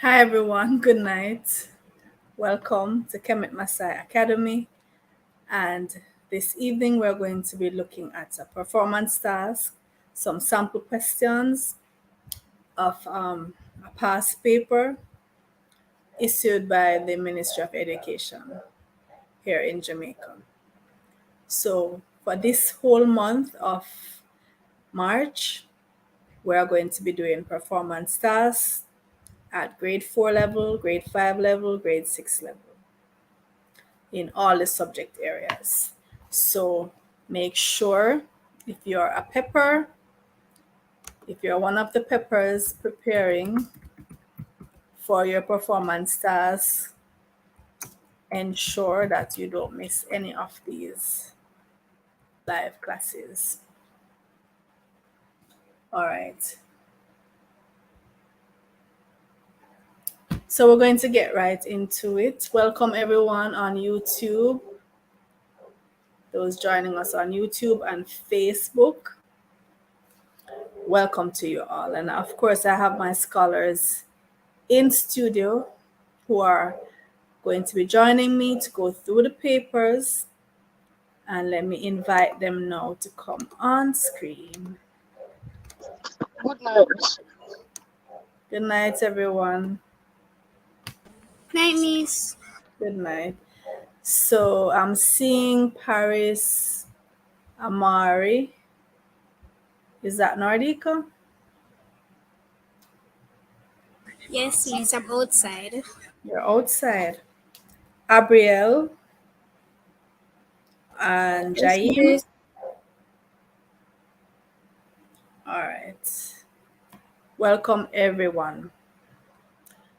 Hi everyone, good night. Welcome to Kemet Masai Academy. And this evening we're going to be looking at a performance task, some sample questions of a past paper issued by the Ministry of Education here in Jamaica. So for this whole month of March, we're going to be doing performance tasks at grade 4 level, grade 5 level, grade 6 level, in all the subject areas. So make sure if you're a pepper, if you're one of the peppers preparing for your performance tasks, ensure that you don't miss any of these live classes. All right. So we're going to get right into it. Welcome everyone on YouTube, those joining us on YouTube and Facebook. Welcome to you all. And of course, I have my scholars in studio who are going to be joining me to go through the papers. And let me invite them now to come on screen. Good night. Good night, everyone. Night, Miss. Good night. So I'm seeing Paris Amari. Is that Nordica? Yes, Miss. I'm outside. You're outside. Abriel and Yes, Jaim. Miss. All right. Welcome, everyone.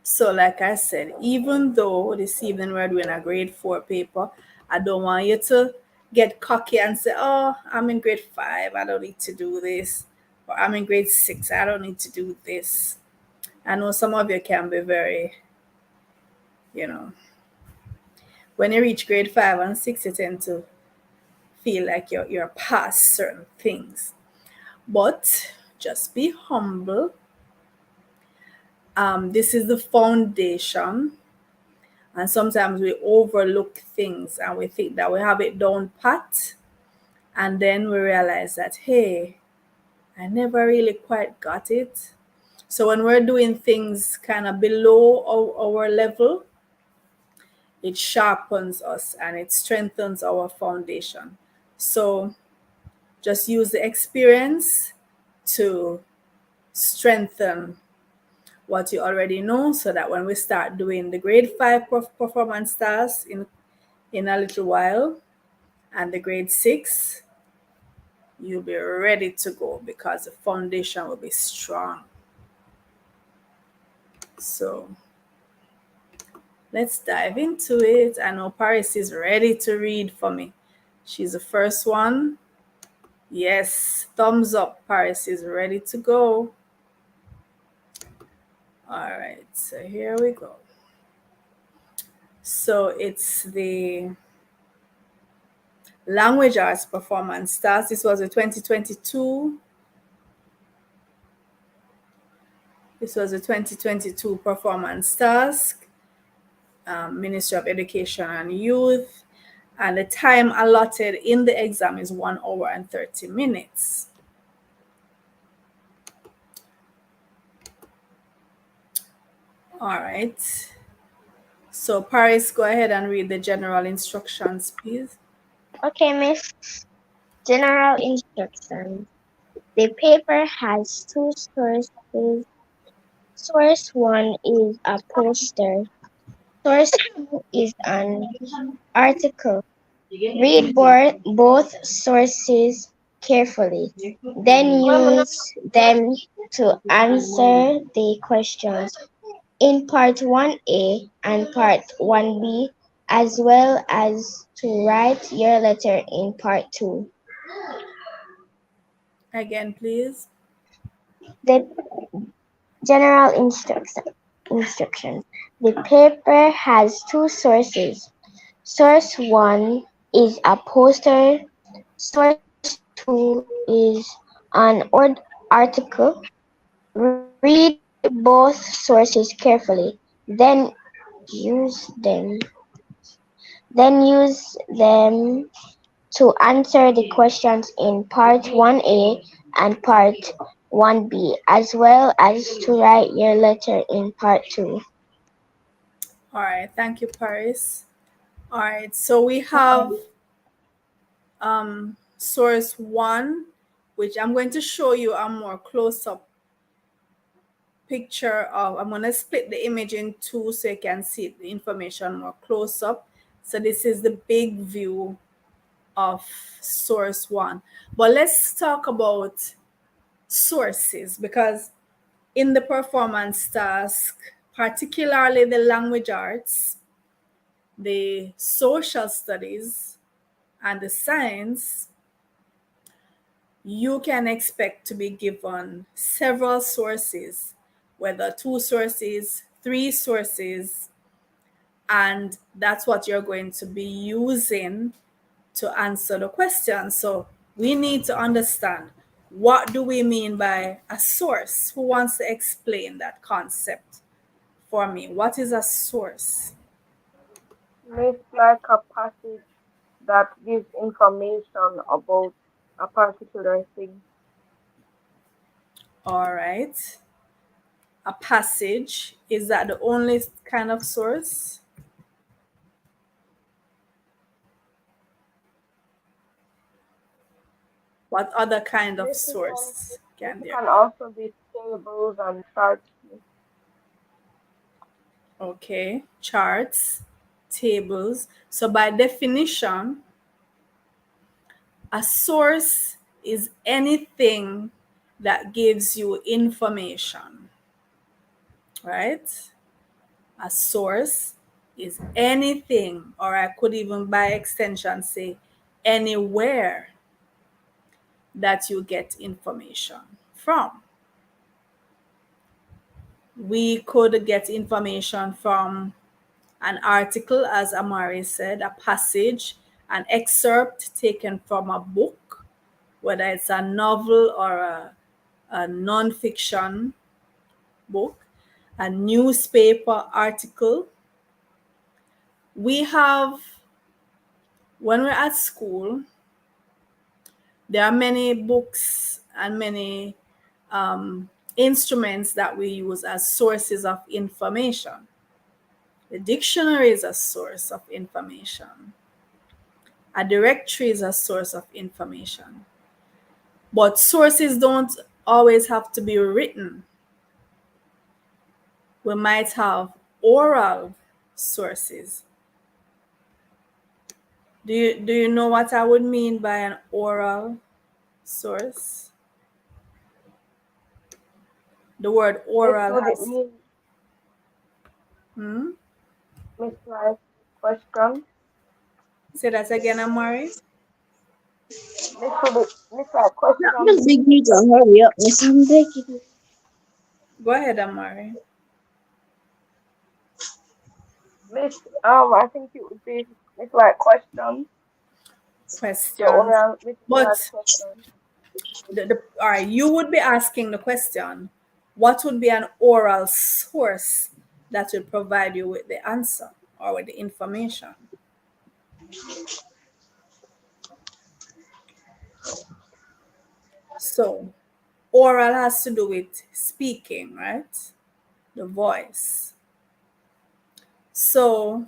So, like I said, even though this evening we're doing a grade 4 paper, I don't want you to get cocky and say, oh, I'm in grade 5, I don't need to do this. Or I'm in grade 6, I don't need to do this. I know some of you can be very, when you reach grade 5 and 6, you tend to feel like you're past certain things. But just be humble. This is the foundation. And sometimes we overlook things and we think that we have it down pat. And then we realize that, hey, I never really quite got it. So when we're doing things kind of below our level, it sharpens us and it strengthens our foundation. So just use the experience to strengthen what you already know so that when we start doing the grade 5 performance tasks in a little while and the grade 6, you'll be ready to go because the foundation will be strong. So let's dive into it. I know Paris is ready to read for me. She's the first one. Yes, thumbs up. Paris is ready to go. All right, so here we go. So it's the language arts performance task. This was a 2022. This was a 2022 performance task, Ministry of Education and Youth. And the time allotted in the exam is 1 hour and 30 minutes. All right. So Paris, go ahead and read the general instructions, please. Okay, Miss. General instructions. The paper has two sources. Source 1 is a poster. Source 2 is an article. Read both sources carefully. Then use them to answer the questions in Part 1A and Part 1B, as well as to write your letter in Part 2. Again, please. The general instructions. The paper has two sources. Source 1 is a poster. Source 2 is an article. Read both sources carefully, then use them then use them to answer the questions in part 1A and part 1B, as well as to write your letter in part 2. All right, thank you, Paris. All right, so we have source 1, which I'm going to show you a more close-up picture of. I'm going to split the image in two so you can see the information more close-up. So this is the big view of source 1. But let's talk about sources, because in the performance task, particularly the language arts, the social studies, and the science, you can expect to be given several sources, whether 2 sources, 3 sources, and that's what you're going to be using to answer the question. So we need to understand, what do we mean by a source? Who wants to explain that concept for me? What is a source? It's like a passage that gives information about a particular thing. All right. A passage, is that the only kind of source? What other kind of This is all. source This can there can be? also be tables and charts. Okay, charts, tables. So by definition, a source is anything that gives you information, right? A source is anything, or I could even by extension say anywhere that you get information from. We could get information from an article, as Amari said, a passage, an excerpt taken from a book, whether it's a novel or a non-fiction book, a newspaper article. We have, when we're at school, there are many books and many instruments that we use as sources of information. The dictionary is a source of information. A directory is a source of information. But sources don't always have to be written. We might have oral sources. Do you know what I would mean by an oral source? The word Miss, oral would it has mean, hmm? Miss, like question? Say that again, Amari. Miss, like question? Just big need to hurry up, miss. I'm begging. Go ahead, Amari. Miss, I think it would be Miss, like question. The Questions. oral, Miss, like But question. all right, you would be asking the question, what would be an oral source that would provide you with the answer or with the information? So oral has to do with speaking, right? The voice. So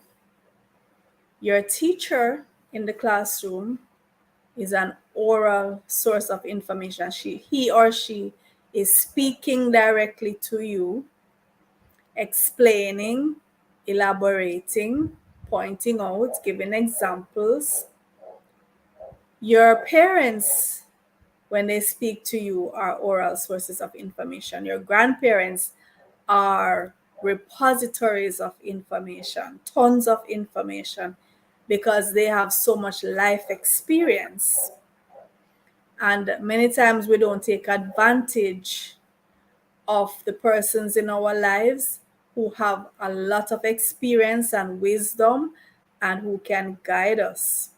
your teacher in the classroom is an oral source of information. He or she is speaking directly to you, explaining, elaborating, pointing out, giving examples. Your parents, when they speak to you, are oral sources of information. Your grandparents are repositories of information, tons of information, because they have so much life experience. And many times we don't take advantage of the persons in our lives who have a lot of experience and wisdom and who can guide us.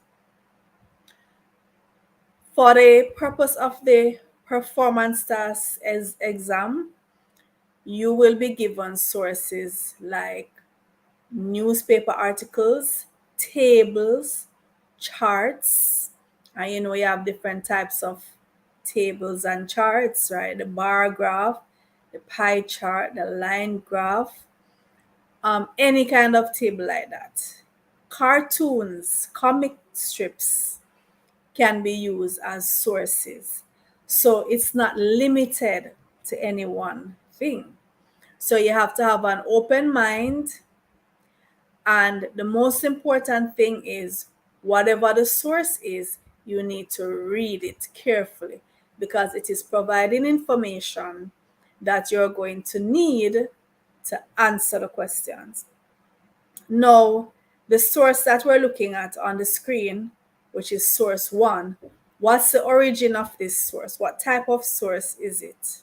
For the purpose of the performance task as exam, you will be given sources like newspaper articles, tables, charts. And you have different types of tables and charts, right? The bar graph, the pie chart, the line graph, any kind of table like that. Cartoons, comic strips can be used as sources. So it's not limited to any one thing. So you have to have an open mind. And the most important thing is, whatever the source is, you need to read it carefully because it is providing information that you're going to need to answer the questions. Now, the source that we're looking at on the screen, which is source one, what's the origin of this source? What type of source is it?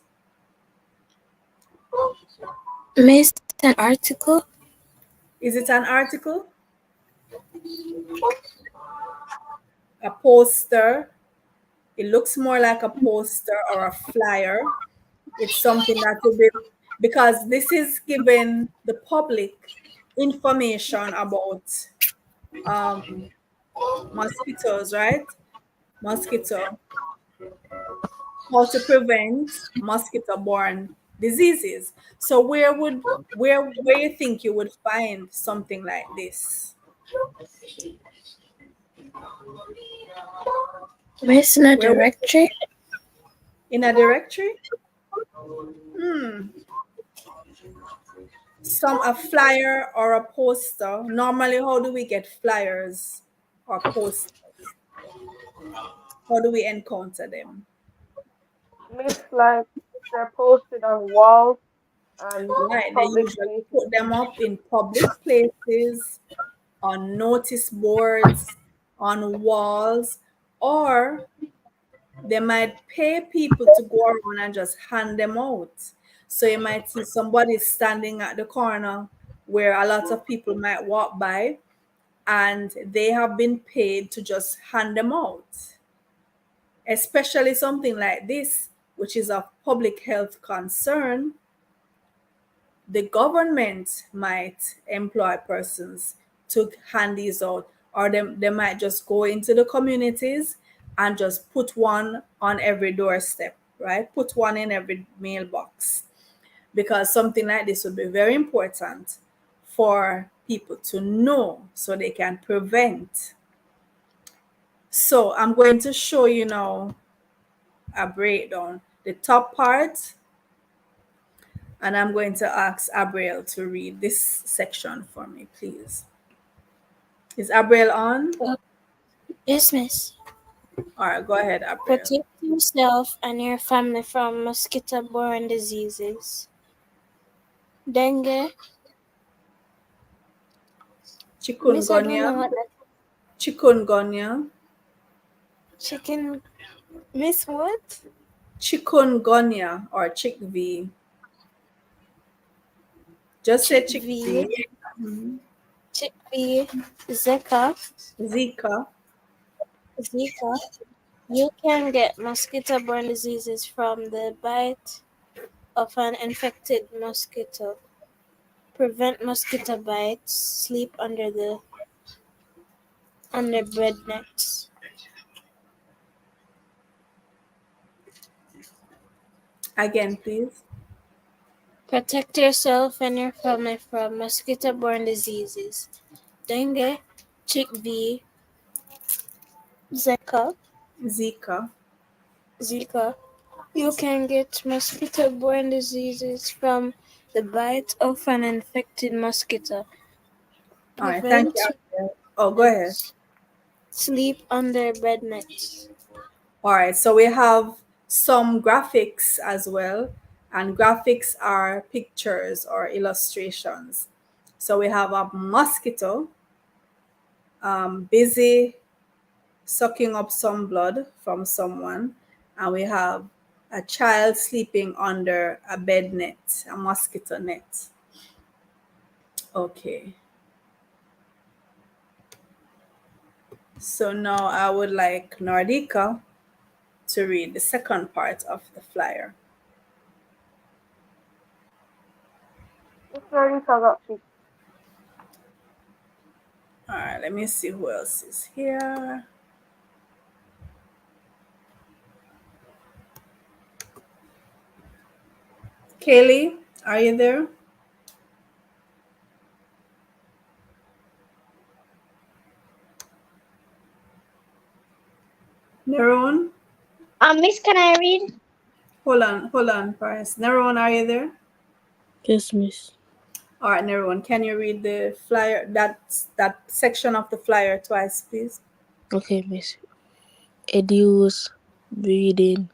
Miss, an article? Is it an article? A poster? It looks more like a poster or a flyer. It's something that will be, because this is giving the public information about mosquitoes, right? Mosquito, how to prevent mosquito-borne diseases. So where you think you would find something like this? Miss, in a Where directory? in a directory? A flyer or a poster. Normally, how do we get flyers or posters? How do we encounter them? Miss, like they're posted on walls and Right, they public usually places. put them up in public places, on notice boards, on walls, or they might pay people to go around and just hand them out. So you might see somebody standing at the corner where a lot of people might walk by, and they have been paid to just hand them out. Especially something like this, which is of public health concern, the government might employ persons to hand these out, or they might just go into the communities and just put one on every doorstep, right? Put one in every mailbox, because something like this would be very important for people to know so they can prevent. So I'm going to show you now a breakdown. The top part, and I'm going to ask Abriel to read this section for me, please. Is Abriel on? Yes, Miss. All right, go ahead, Abriel. Protect yourself and your family from mosquito-borne diseases. Dengue. Miss, I don't Chikungunya, know what that chikungunya, chicken. Miss, what? chikungunya, or chickpea. Just say Chickpea. chickpea. Chickpea. Zika. Zika. Zika. You can get mosquito-borne diseases from the bite of an infected mosquito. Prevent mosquito bites. Sleep under bed nets. Again, please. Protect yourself and your family from mosquito-borne diseases. Dengue, chickpea, Zika. Zika. Zika. You can get mosquito-borne diseases from the bite of an infected mosquito. All right, thank you, Prevent Abriel. Oh, go ahead. sleep under bed nets. All right, so we have some graphics as well, and graphics are pictures or illustrations. So we have a mosquito busy sucking up some blood from someone, and we have a child sleeping under a bed net, a mosquito net. Okay. So now I would like Nordika to read the second part of the flyer. Miss Clarissa got picked. All right, let me see who else is here. Kaylee, are you there? Neron? Miss, can I read? Hold on, Paris. Neron, are you there? Yes, miss. All right, Neron, can you read the flyer, that section of the flyer twice, please? Okay, miss. Educe, breeding,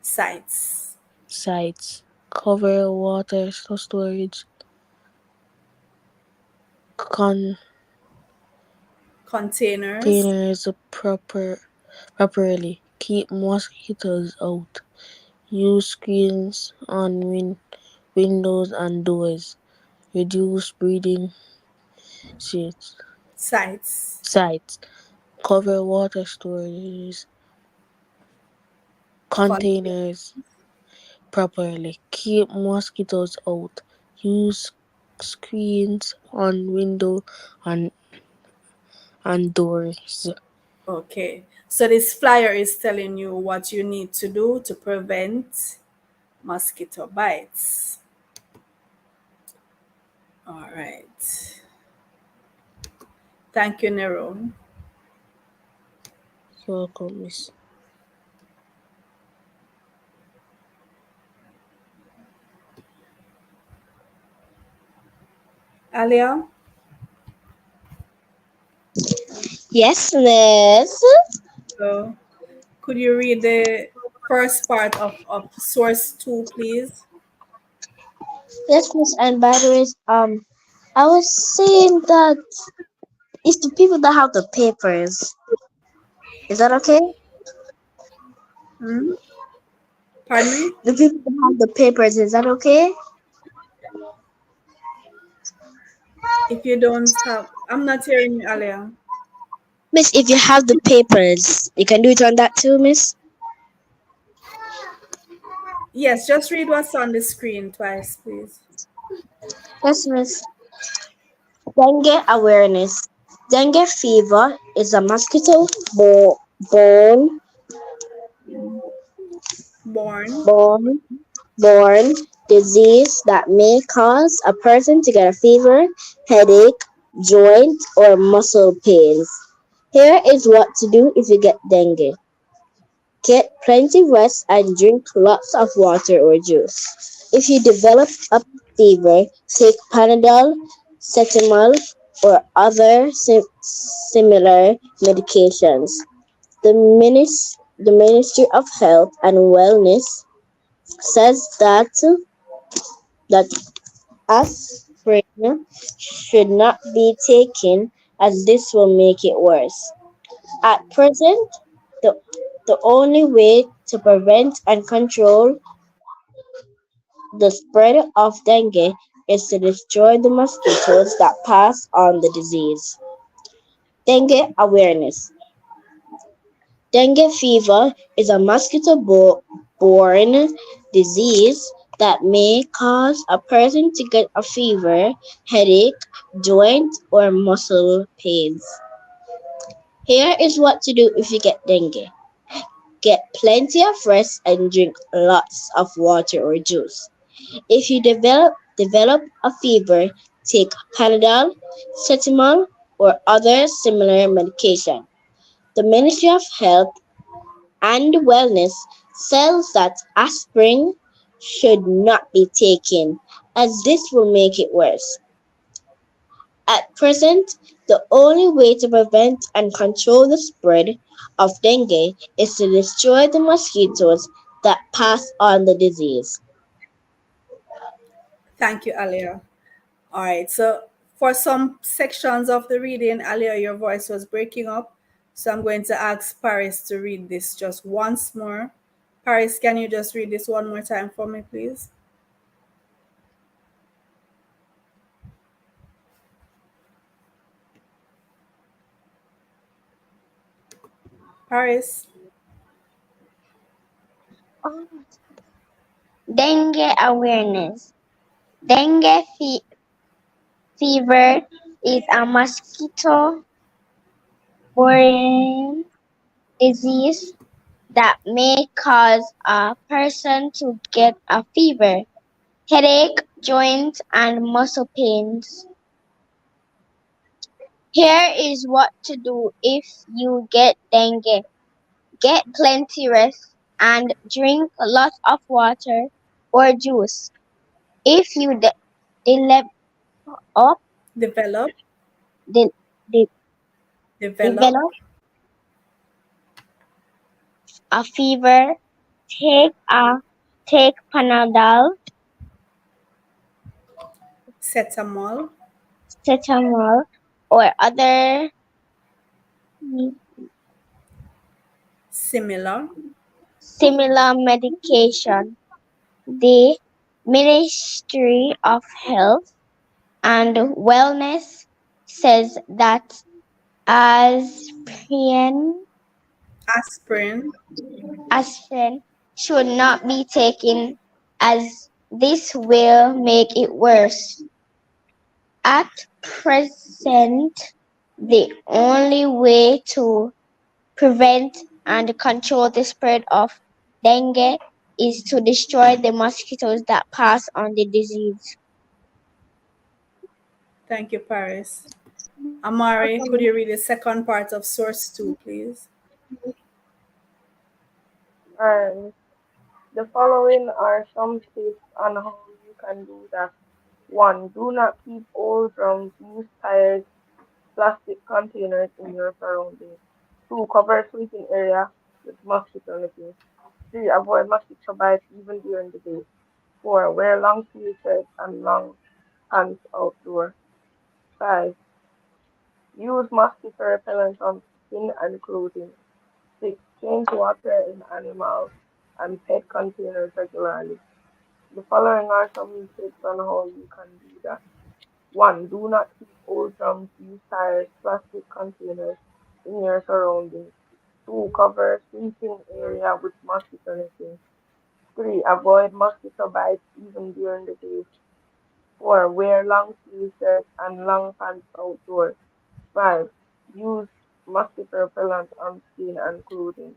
Sites, sites, cover water storage, containers, containers properly, keep mosquitoes out, use screens on windows and doors, reduce breeding sheets, sites, sites, cover water storage, containers. containers properly, keep mosquitoes out, use screens on window and, and doors. Okay, so this flyer is telling you what you need to do to prevent mosquito bites. All right. Thank you, Neron. You're welcome, miss. Alia, Yes, Miss. so could you read the first part of source 2, please? Yes, Miss. And by the way, I was saying that it's the people that have the papers. Is that okay? Hmm? Pardon me? The people that have the papers. Is that okay? If you don't have, I'm not hearing you, Alia. Miss, if you have the papers, you can do it on that too, Miss. Yes, just read what's on the screen twice, please. Yes, Miss. Dengue awareness. Dengue fever is a born Born, born born disease that may cause a person to get a fever, headache, joint, or muscle pains. Here is what to do if you get dengue. Get plenty rest and drink lots of water or juice. If you develop a fever, take Panadol, Cetamol, or other similar medications. The Ministry of Health and Wellness says that aspirin should not be taken as this will make it worse. At present, the, the only way to prevent and control the spread of dengue is to destroy the mosquitoes that pass on the disease. Dengue awareness. Dengue fever is a mosquito-borne disease that may cause a person to get a fever, headache, joint, or muscle pains. Here is what to do if you get dengue. Get plenty of rest and drink lots of water or juice. If you develop a fever, take Panadol, Cetamol, or other similar medication. The Ministry of Health and Wellness says that aspirin should not be taken, as this will make it worse. At present, the only way to prevent and control the spread of dengue is to destroy the mosquitoes that pass on the disease. thank you, Alia. All right, so for some sections of the reading, Alia, your voice was breaking up. So I'm going to ask Paris to read this just once more. Paris, can you just read this one more time for me, please? Paris. Dengue awareness. Dengue fever is a mosquito-borne disease that may cause a person to get a fever, headache, joint and muscle pains. Here is what to do if you get dengue. Get plenty rest and drink lots of water or juice. If you develop Develop, de- de- develop, develop a fever, take a take Panadol, cetamol, cetamol, or other similar. similar medication. The Ministry of Health and Wellness says that aspirin Aspirin. aspirin should not be taken as this will make it worse. At present, the only way to prevent and control the spread of dengue is to destroy the mosquitoes that pass on the disease. Thank you, Paris. Amari, could you read the second part of source 2, please? And the following are some tips on how you can do that. 1. Do not keep old drums, used tires, plastic containers in your surroundings. 2. Cover sleeping area with mosquito netting. 3. Avoid mosquito bites even during the day. 4. Wear long sleeve shirts and long pants outdoor. 5. Use mosquito repellent on skin and clothing. 6. Change water in animal and pet containers regularly. The following are some tips on how you can do that. 1. Do not keep old drums, used tires, plastic containers in your surroundings. 2. Cover sleeping area with mosquito netting. 3. Avoid mosquito bites even during the day. 4. Wear long sleeve shirts and long pants outdoors. 5. Use mosquito repellent on skin and clothing.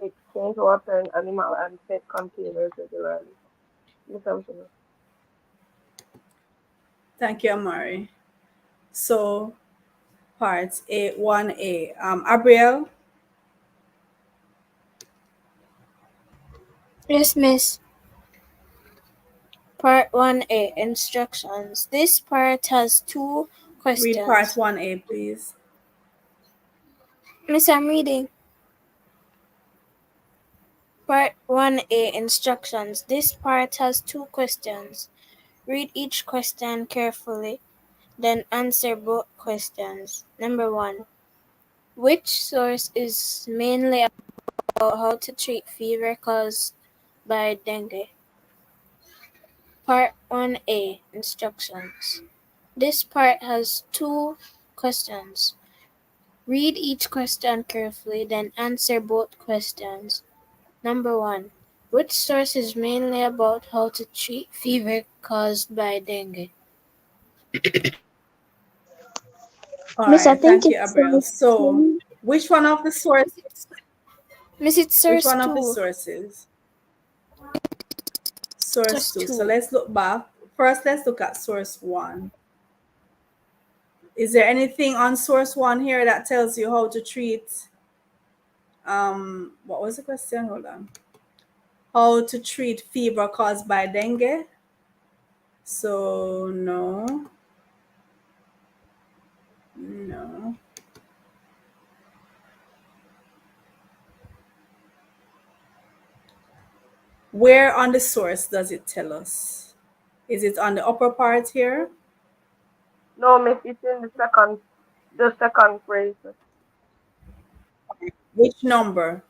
6. Change water in animal and pet containers regularly. Miss Hampton. Thank you, Amari. So, parts A, 1A. Abriel, Yes, miss. Part 1A Instructions. This part has two read part questions. 1A, please. Miss, I'm reading. Part 1A Instructions. This part has two questions. Read each question carefully, then answer both questions. Number 1. Which source is mainly about how to treat fever caused by dengue? Part 1A Instructions. This part has two questions. Read each question carefully, then answer both questions. Number 1. Which source is mainly about how to treat fever caused by dengue? All Miss, I right, think thank you, it's Abriel. So, two. which one of the sources? Miss, it's Which source one of the 2. sources? Source Source 2. So 2. let's look back. First, let's look at source 1. Is there anything on source 1 here that tells you how to treat what was the question? Hold on. How to treat fever caused by dengue? So no. No. Where on the source does it tell us? Is it on the upper part here? No, miss, it's in the second phrase. Which number?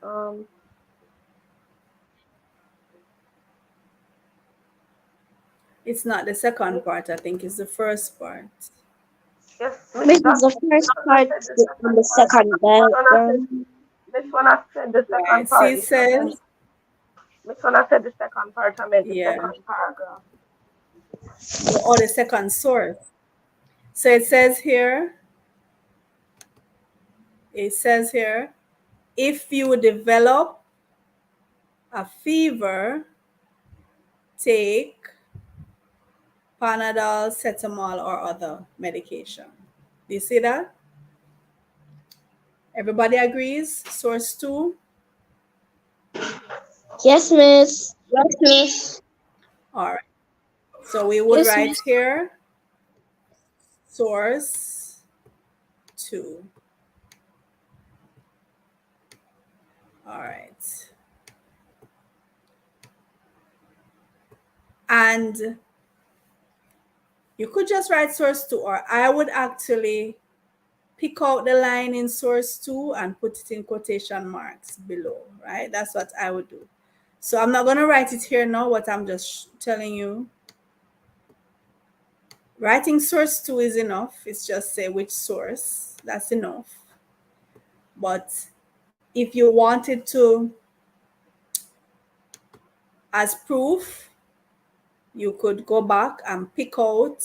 Um, It's not the second part, I think it's the first part. yes, miss, Miss is that the this first one I part said the and second the part. second This one I said diagram. this one I said the Right. second See, part. it It's not says in. Miss when I said the second part, I meant the Yeah. second paragraph. Or the second source. So it says here, if you develop a fever, take Panadol, Cetamol, or other medication. Do you see that? Everybody agrees? Source 2? Yes, miss. Yes, miss. All right. So we would Yes, write miss. here source 2. All right. And you could just write source 2, or I would actually pick out the line in source 2 and put it in quotation marks below, right? That's what I would do. So I'm not going to write it here now, what I'm just telling you. Writing source 2 is enough. It's just say which source. That's enough. But if you wanted to, as proof, you could go back and pick out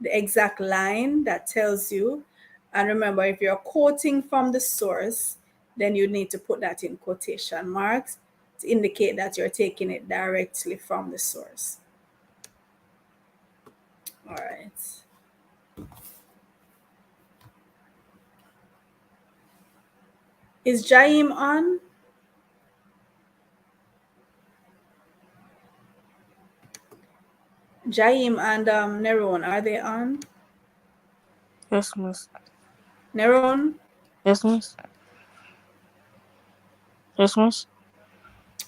the exact line that tells you. And remember, if you're quoting from the source, then you need to put that in quotation marks to indicate that you're taking it directly from the source. All right. Is Jaim on? Jaim and Neron, are they on? Yes, miss. Neron? Yes, miss. Yes, miss.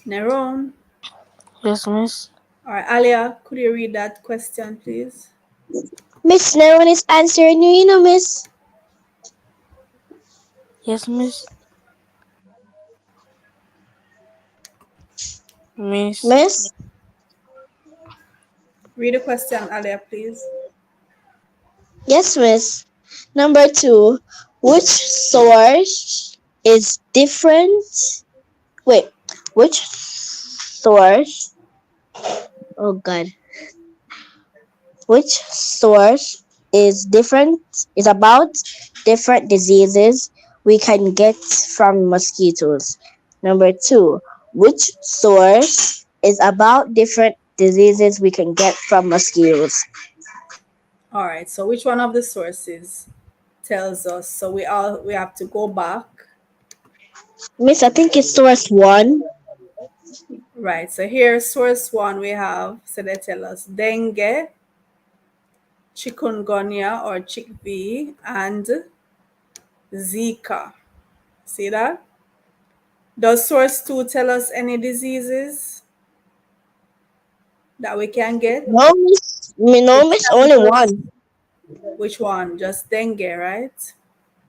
Neron? Yes, miss. All right, Alia, could you read that question, please? Miss, no one is answering you, miss. Yes, miss. Miss. Miss? Read the question, Alia, please. Yes, miss. Number 2. Which source is different? Wait. Which source? Oh, God. Which source is about different diseases we can get from mosquitoes. Number 2, which source is about different diseases we can get from mosquitoes. All right, so which one of the sources tells us? So we have to go back. Miss, I think it's source 1. Right, so here source 1 we have, so they tell us dengue, chikungunya or chickpea, and Zika. See that? Does source 2 tell us any diseases that we can get? No, miss. It No, miss, only tells us one. which one? Just dengue, right?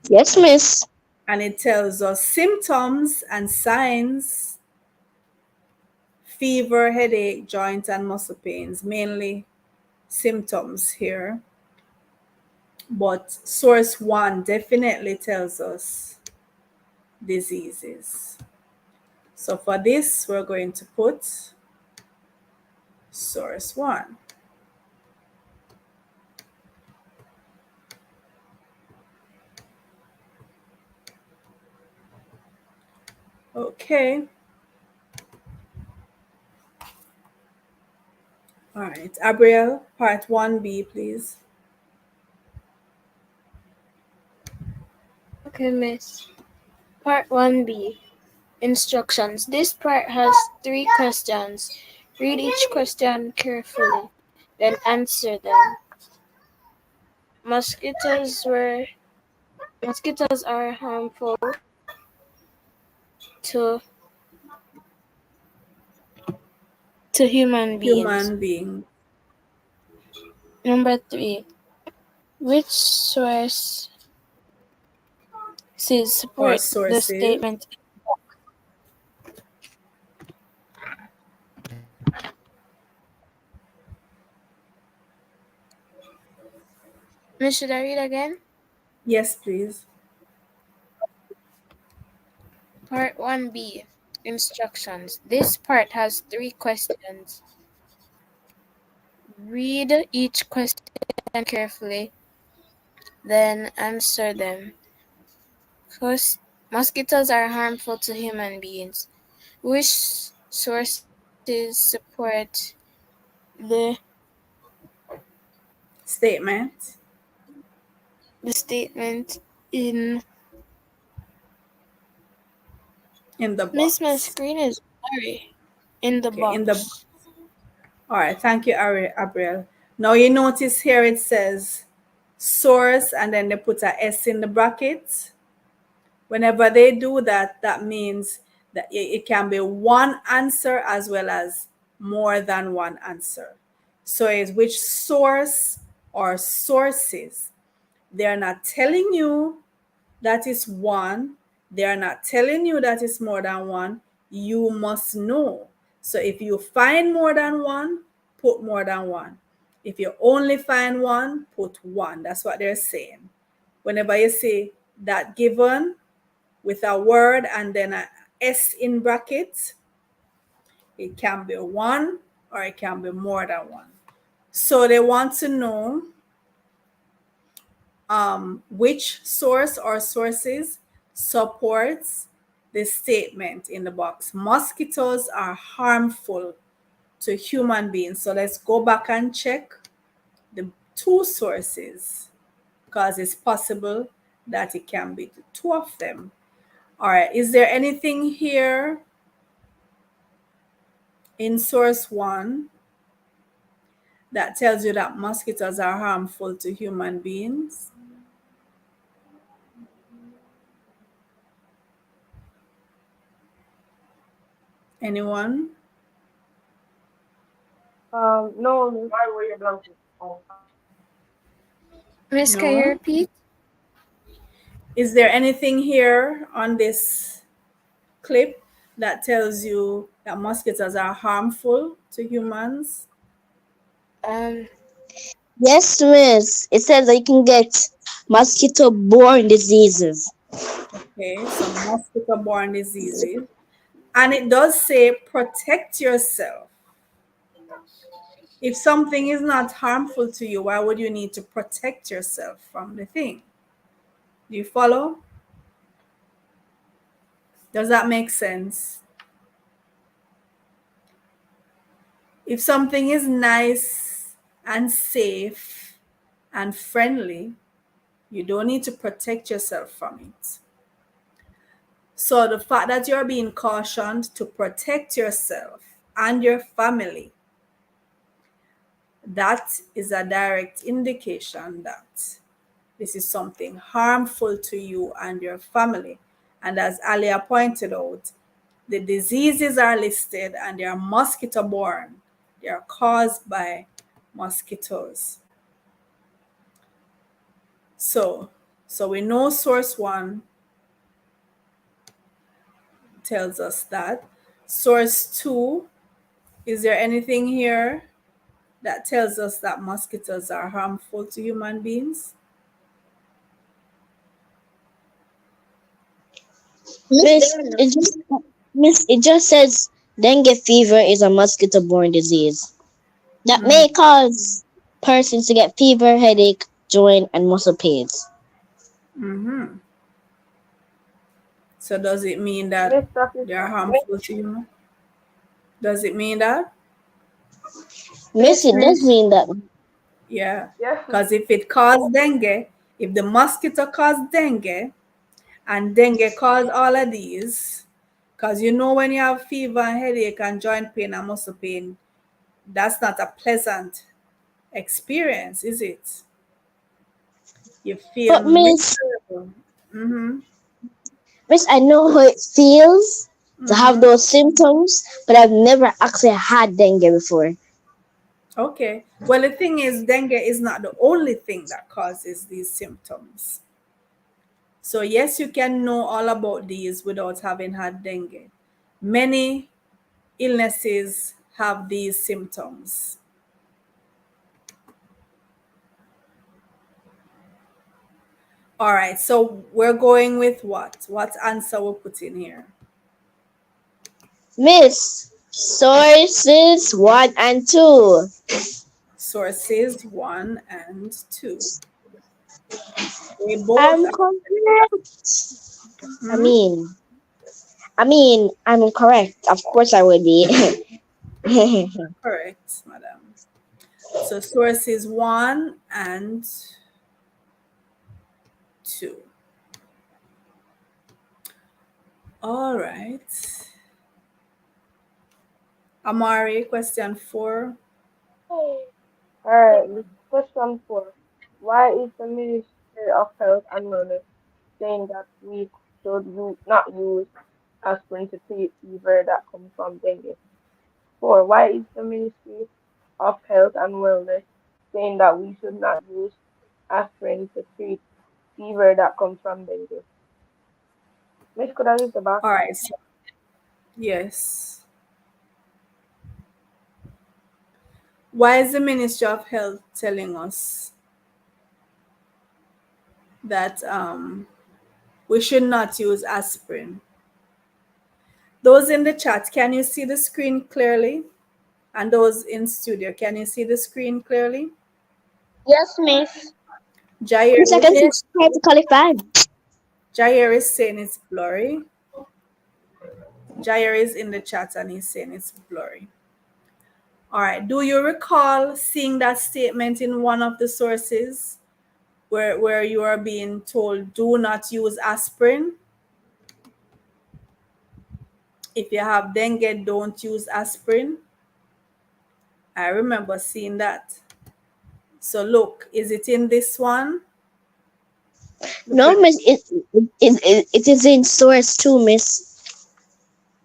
Yes, miss. And it tells us symptoms and signs: fever, headache, joint and muscle pains, mainly symptoms here. But source 1 definitely tells us diseases. So for this, we're going to put source 1. Okay. All right. Abriel, part 1B, please. Okay, miss. Part 1B. Instructions. This part has 3 questions. Read each question carefully, then answer them. Mosquitoes are harmful to human beings. Human being Number 3. Which sources or support the sources. statement? Miss, should I read again? Yes, please. Part 1B. Instructions. This part has 3 questions. Read each question carefully, then answer them. Mosquitoes are harmful to human beings. Which sources support the Statement statement in in the Miss, my box. screen is blurry. In the Okay, in the box. all right. Thank you, Ariel. Now you notice here it says source, and then they put a S in the bracket. Whenever they do that, that means that it can be one answer as well as more than one answer. So it's which source or sources. They're not telling you that is one. They are not telling you that it's more than one. You must know. So if you find more than one, put more than one. If you only find one, put one. That's what they're saying. Whenever you see that given with a word and then a S in brackets, it can be one or it can be more than one. So they want to know which source or sources supports the statement in the box. Mosquitoes are harmful to human beings. So let's go back and check the two sources because it's possible that it can be the two of them. All right, is there anything here in source one that tells you that mosquitoes are harmful to human beings? Anyone? No, Miss. Why were you blanking? Oh. Miss, can you No? repeat? Is there anything here on this clip that tells you that mosquitoes are harmful to humans? Um, Yes, miss. It says that you can get mosquito-borne diseases. Okay, some mosquito borne diseases. And it does say protect yourself. If something is not harmful to you, why would you need to protect yourself from the thing? Do you follow? Does that make sense? If something is nice and safe and friendly, you don't need to protect yourself from it. So the fact that you're being cautioned to protect yourself and your family, that is a direct indication that this is something harmful to you and your family. And as Alia pointed out, the diseases are listed and they are mosquito borne. They are caused by mosquitoes. So, so we know source one tells us that. Source two, is there anything here that tells us that mosquitoes are harmful to human beings? Miss, it just says dengue fever is a mosquito-borne disease that may cause persons to get fever, headache, joint, and muscle pains. Mm-hmm. So does it mean that Miss, that is they are harmful to humans? Does it mean that? Miss, Miss. it does mean that. Yeah. Yes, Because if it caused dengue, if the mosquito caused dengue, and dengue caused all of these, because you know when you have fever and headache and joint pain and muscle pain, that's not a pleasant experience, is it? You feel But miserable. Mm-hmm. Miss, I know how it feels to have Mm-hmm. those symptoms, but I've never actually had dengue before. Okay. Well, the thing is, dengue is not the only thing that causes these symptoms. So, yes, you can know all about these without having had dengue. Many illnesses have these symptoms. All right, so we're going with what? What answer we put in here? Miss, sources 1 and 2. Sources 1 and 2. They both I'm are correct. I hmm, mean, I'm correct. Of course, I would be. correct, madam. So sources 1 and 2. All right. Amari, question 4. Alright, question 4. Why is the Ministry of Health and Wellness saying that we should not use aspirin to treat fever that comes from dengue? 4. Why is the Ministry of Health and Wellness saying that we should not use aspirin to treat fever that comes from dengue? Miss, could I use the All bathroom? right. So, yes. Why is the Ministry of Health telling us that we should not use aspirin? Those in the chat, can you see the screen clearly? And those in studio, can you see the screen clearly? Yes, Miss. Jair Miss, I can is, Yes. subscribe to qualify. Jair is saying it's blurry. Jair is in the chat and he's saying it's blurry. All right. Do you recall seeing that statement in one of the sources where you are being told do not use aspirin? If you have dengue, don't use aspirin. I remember seeing that. So look, is it in this one? Look No, at. Miss. It is in source 2, Miss.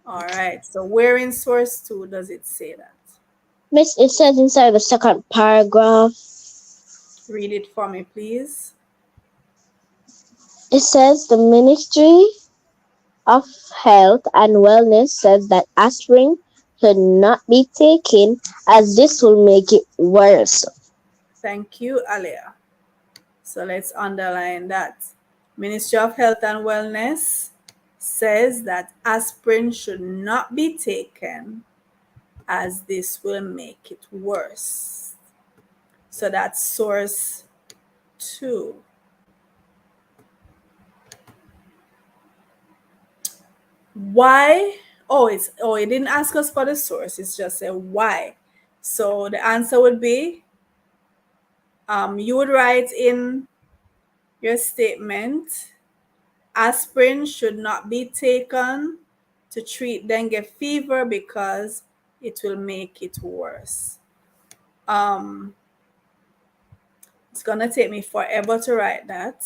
All right. So where in source 2 does it say that? Miss, it says inside the second paragraph. Read it for me, please. It says the Ministry of Health and Wellness says that aspirin should not be taken as this will make it worse. Thank you, Alia. So let's underline that. Ministry of Health and Wellness says that aspirin should not be taken as this will make it worse. So that's source 2. Why? It didn't ask us for the source. It's just a why. So the answer would be you would write in your statement aspirin should not be taken to treat dengue fever because it will make it worse. Um, it's gonna take me forever to write that,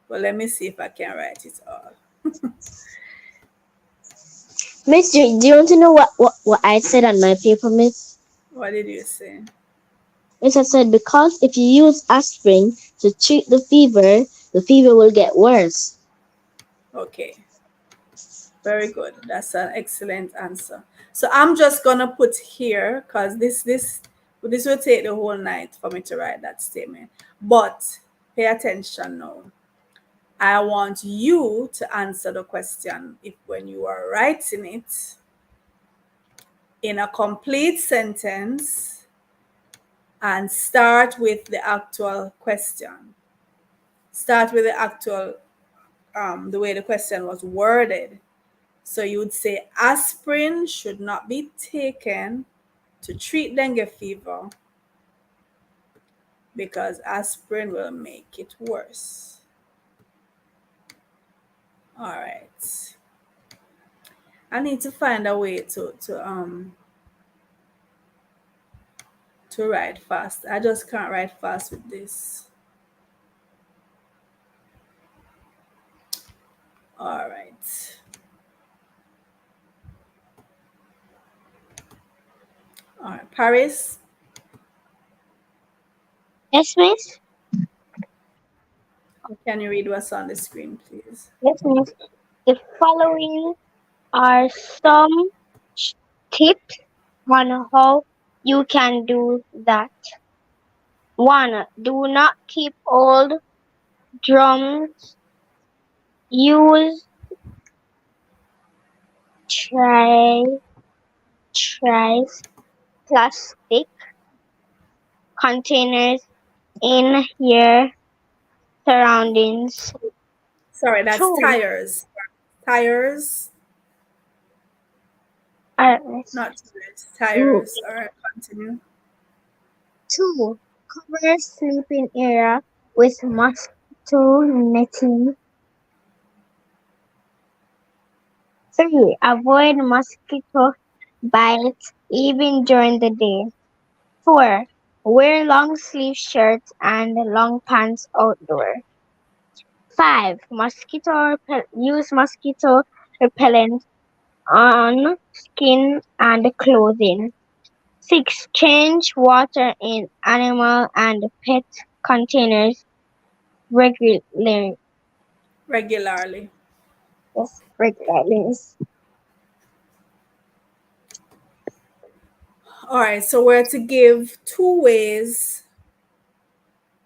but let me see if I can write it all. Miss, do you want to know what I said on my paper, Miss? What did you say? Miss, I said because if you use aspirin to treat the fever will get worse. Okay, very good. That's an excellent answer. So I'm just gonna put here because this will take the whole night for me to write that statement. But pay attention now. I want you to answer the question if when you are writing it in a complete sentence and start with the actual question. Start with the actual the way the question was worded. So you would say aspirin should not be taken to treat dengue fever because aspirin will make it worse. All right. I need to find a way to write fast. I just can't write fast with this. All right. All right. Paris, Yes, Miss. can you read what's on the screen, please? Yes, Miss. The following are some tips on how you can do that. 1. Do not keep old drums. Use Try tries plastic containers in your surroundings. Sorry, that's Two, tires. Tires, uh, not tires, two, tires. All right, continue. two, cover sleeping area with mosquito netting. Three, avoid mosquito bites even during the day. Four, wear long sleeve shirts and long pants outdoor. Five, use mosquito repellent on skin and clothing. Six, change water in animal and pet containers regularly. Regularly. Yes, regularly. All right, so we're to give two ways,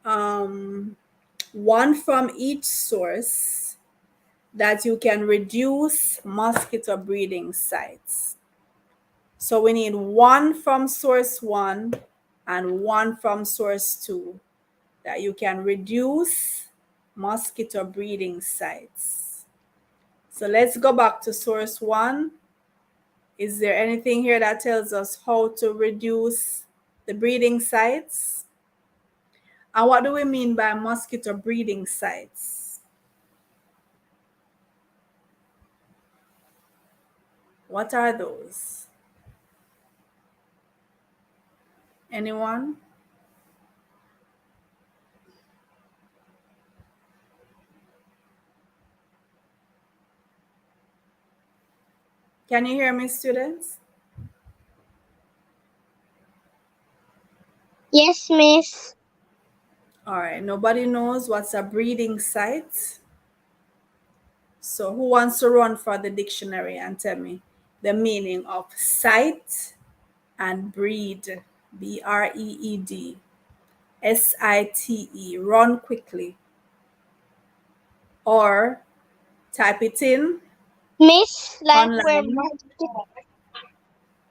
um, one from each source that you can reduce mosquito breeding sites. So we need one from source one and one from source two that you can reduce mosquito breeding sites. So let's go back to source one. Is there anything here that tells us how to reduce the breeding sites? And what do we mean by mosquito breeding sites? What are those? Anyone? Can you hear me, students? Yes, miss. All right, nobody knows what's a breeding site. So who wants to run for the dictionary and tell me the meaning of site and breed? BREED. SITE. Run quickly. Or type it in Miss, like where online. mosquito.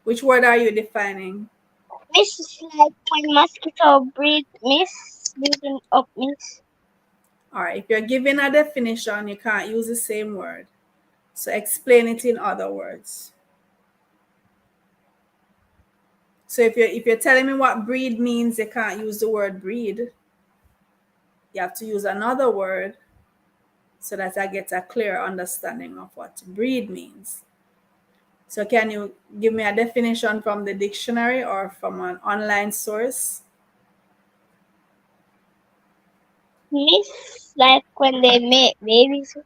Which word are you defining? Miss is like when mosquito breed. Miss, breathing up, miss. All right, if you're giving a definition, you can't use the same word. So explain it in other words. So if you're telling me what breed means, you can't use the word breed. You have to use another word so that I get a clear understanding of what breed means. So can you give me a definition from the dictionary or from an online source? Miss, like when they make babies.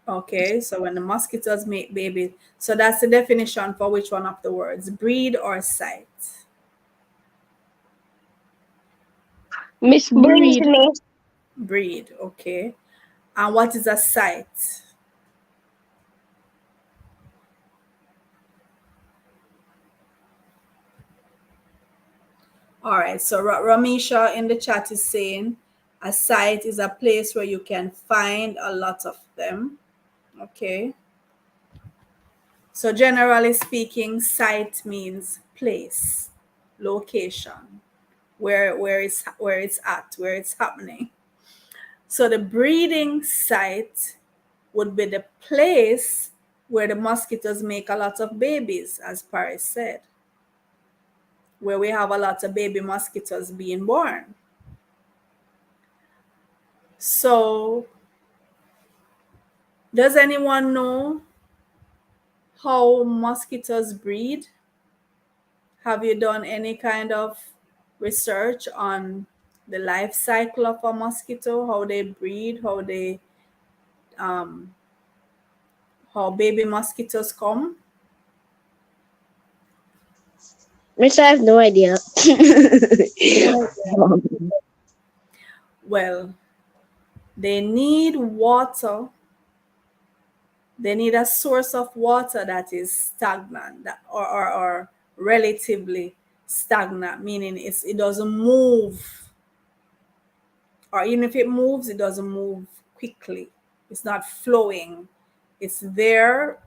Okay, so when the mosquitoes make babies, so that's the definition for which one of the words, breed or site? Miss Breed, Breed. miss. Breed, okay. And what is a site? All right, so Ramisha in the chat is saying a site is a place where you can find a lot of them. Okay. So generally speaking, site means place, location, where it's happening. So the breeding site would be the place where the mosquitoes make a lot of babies, as Paris said, where we have a lot of baby mosquitoes being born. So does anyone know how mosquitoes breed? Have you done any kind of research on the life cycle of a mosquito, how they breed, um, how baby mosquitoes come? Miss, I have no idea. Well, they need water. They need a source of water that is stagnant or relatively stagnant, meaning it doesn't move, or even if it moves, it doesn't move quickly. It's not flowing. It's there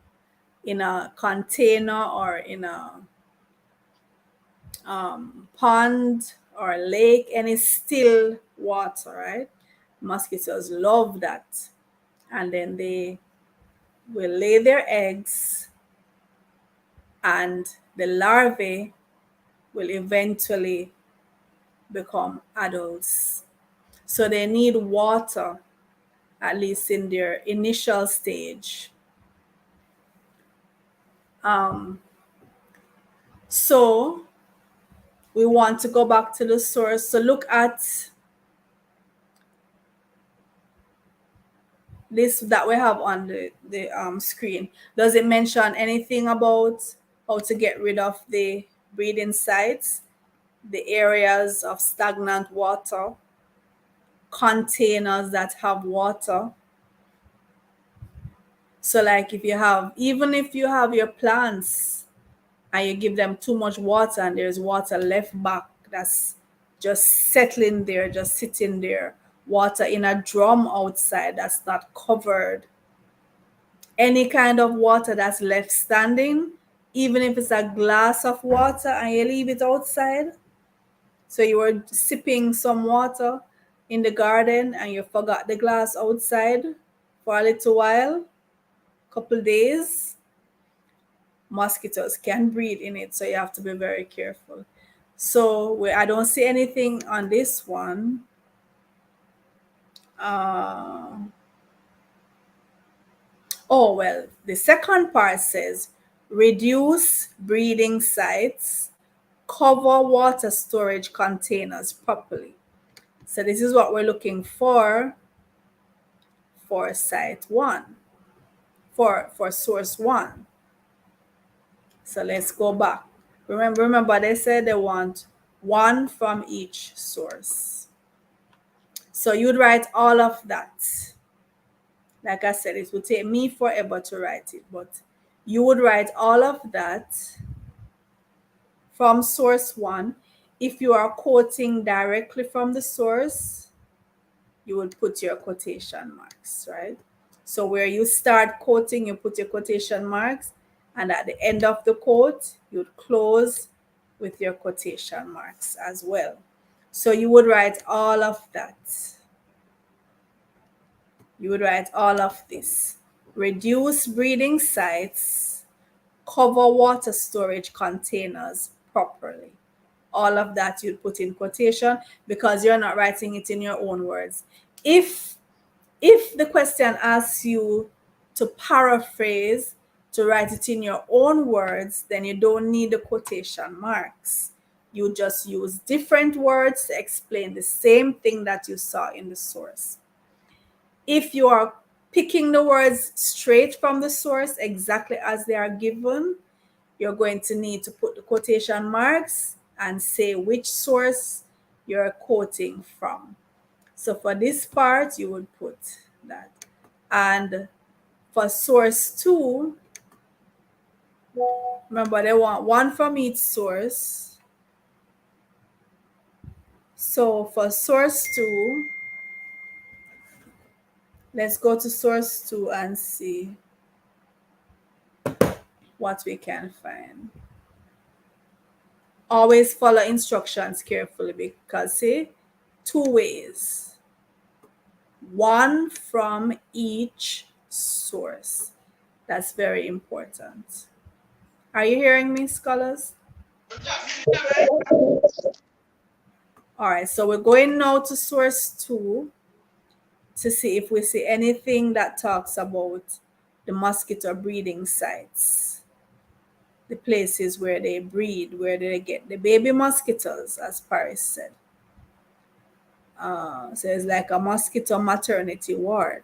in a container or in a pond or lake, any still water, right? Mosquitoes love that. And then they will lay their eggs, and the larvae will eventually become adults. So they need water, at least in their initial stage. So we want to go back to the source. So look at this that we have on the screen. Does it mention anything about how to get rid of the breeding sites, the areas of stagnant water, containers that have water? So like if you have, even if you have your plants and you give them too much water and there's water left back that's just settling there, just sitting there, water in a drum outside that's not covered, any kind of water that's left standing, even if it's a glass of water and you leave it outside. So you were sipping some water in the garden and you forgot the glass outside for a little while, couple days, mosquitoes can breed in it. So you have to be very careful. So I don't see anything on this one. Oh, well, the second part says reduce breeding sites, cover water storage containers properly. So this is what we're looking for site one, for source one. So let's go back. Remember they said they want one from each source. So you'd write all of that. Like I said, it would take me forever to write it, but you would write all of that from source one. If you are quoting directly from the source, you would put your quotation marks, right? So where you start quoting, you put your quotation marks, and at the end of the quote, you'd close with your quotation marks as well. So you would write all of that. You would write all of this. Reduce breeding sites, cover water storage containers properly. All of that you'd put in quotation because you're not writing it in your own words. If the question asks you to paraphrase, to write it in your own words, then you don't need the quotation marks. You just use different words to explain the same thing that you saw in the source. If you are picking the words straight from the source exactly as they are given, you're going to need to put the quotation marks and say which source you're quoting from. So for this part, you would put that. And for source two, remember they want one from each source. So for source two, let's go to source two and see what we can find. Always follow instructions carefully because see, two ways. One from each source. That's very important. Are you hearing me, scholars? All right, so we're going now to source two to see if we see anything that talks about the mosquito breeding sites, the places where they breed, where they get the baby mosquitoes, as Paris said. So it's like a mosquito maternity ward.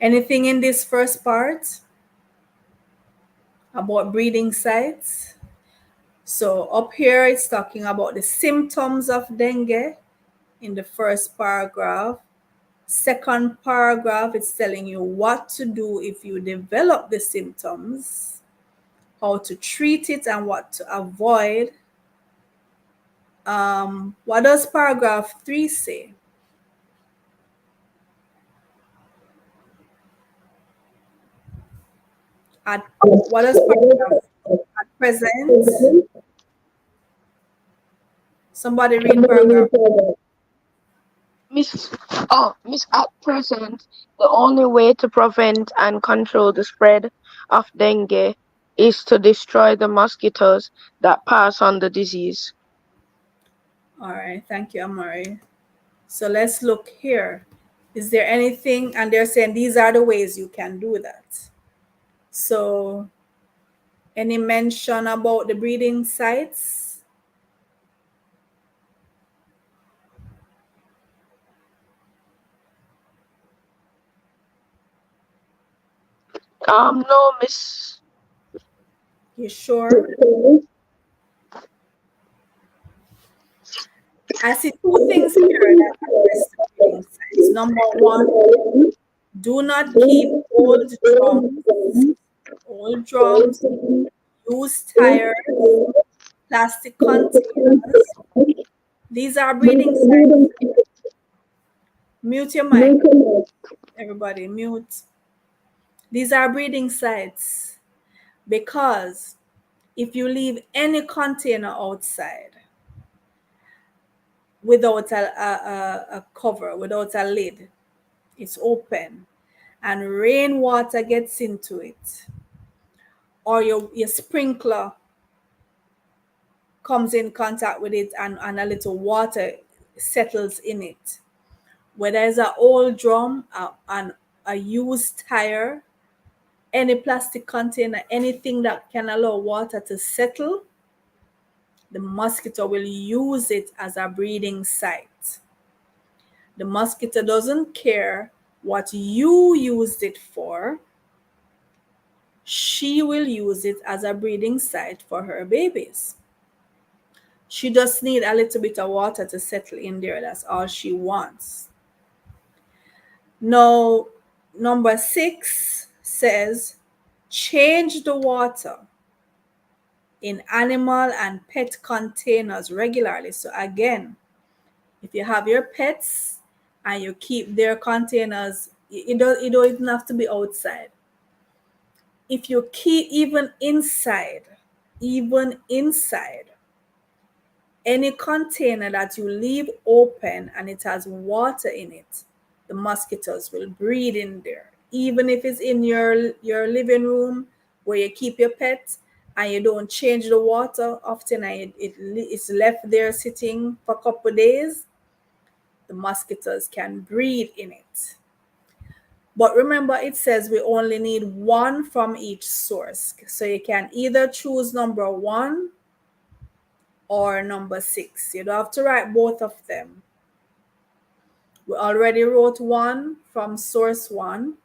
Anything in this first part about breeding sites? So up here it's talking about the symptoms of dengue in the first paragraph. Second paragraph, it's telling you what to do if you develop the symptoms, how to treat it and what to avoid. What does paragraph 3 say? At what does paragraph? At present, somebody read paragraph. Miss, Miss, at present, the only way to prevent and control the spread of dengue is to destroy the mosquitoes that pass on the disease. All right, thank you, Amari. So let's look here. Is there anything, and they're saying these are the ways you can do that. So any mention about the breeding sites? No, Miss. You sure? I see two things here that address the breeding sites. Number one, do not keep old drums, used tires, plastic containers. These are breeding sites. Mute your mic, everybody, mute. These are breeding sites because if you leave any container outside without a cover, without a lid, it's open, and rainwater gets into it, or your sprinkler comes in contact with it and a little water settles in it, whether it's an old drum, and a used tire, any plastic container, anything that can allow water to settle, the mosquito will use it as a breeding site. The mosquito doesn't care what you used it for. She will use it as a breeding site for her babies. She just need a little bit of water to settle in there. That's all she wants. Now, number 6 says change the water in animal and pet containers regularly. So again, if you have your pets and you keep their containers, you don't even have to be outside. If you keep even inside, any container that you leave open and it has water in it, the mosquitoes will breed in there. Even if it's in your living room where you keep your pet and you don't change the water often, and it's left there sitting for a couple of days, the mosquitoes can breed in it. But remember, it says we only need one from each source. So you can either choose number 1 or number 6. You don't have to write both of them. We already wrote 1 from source 1.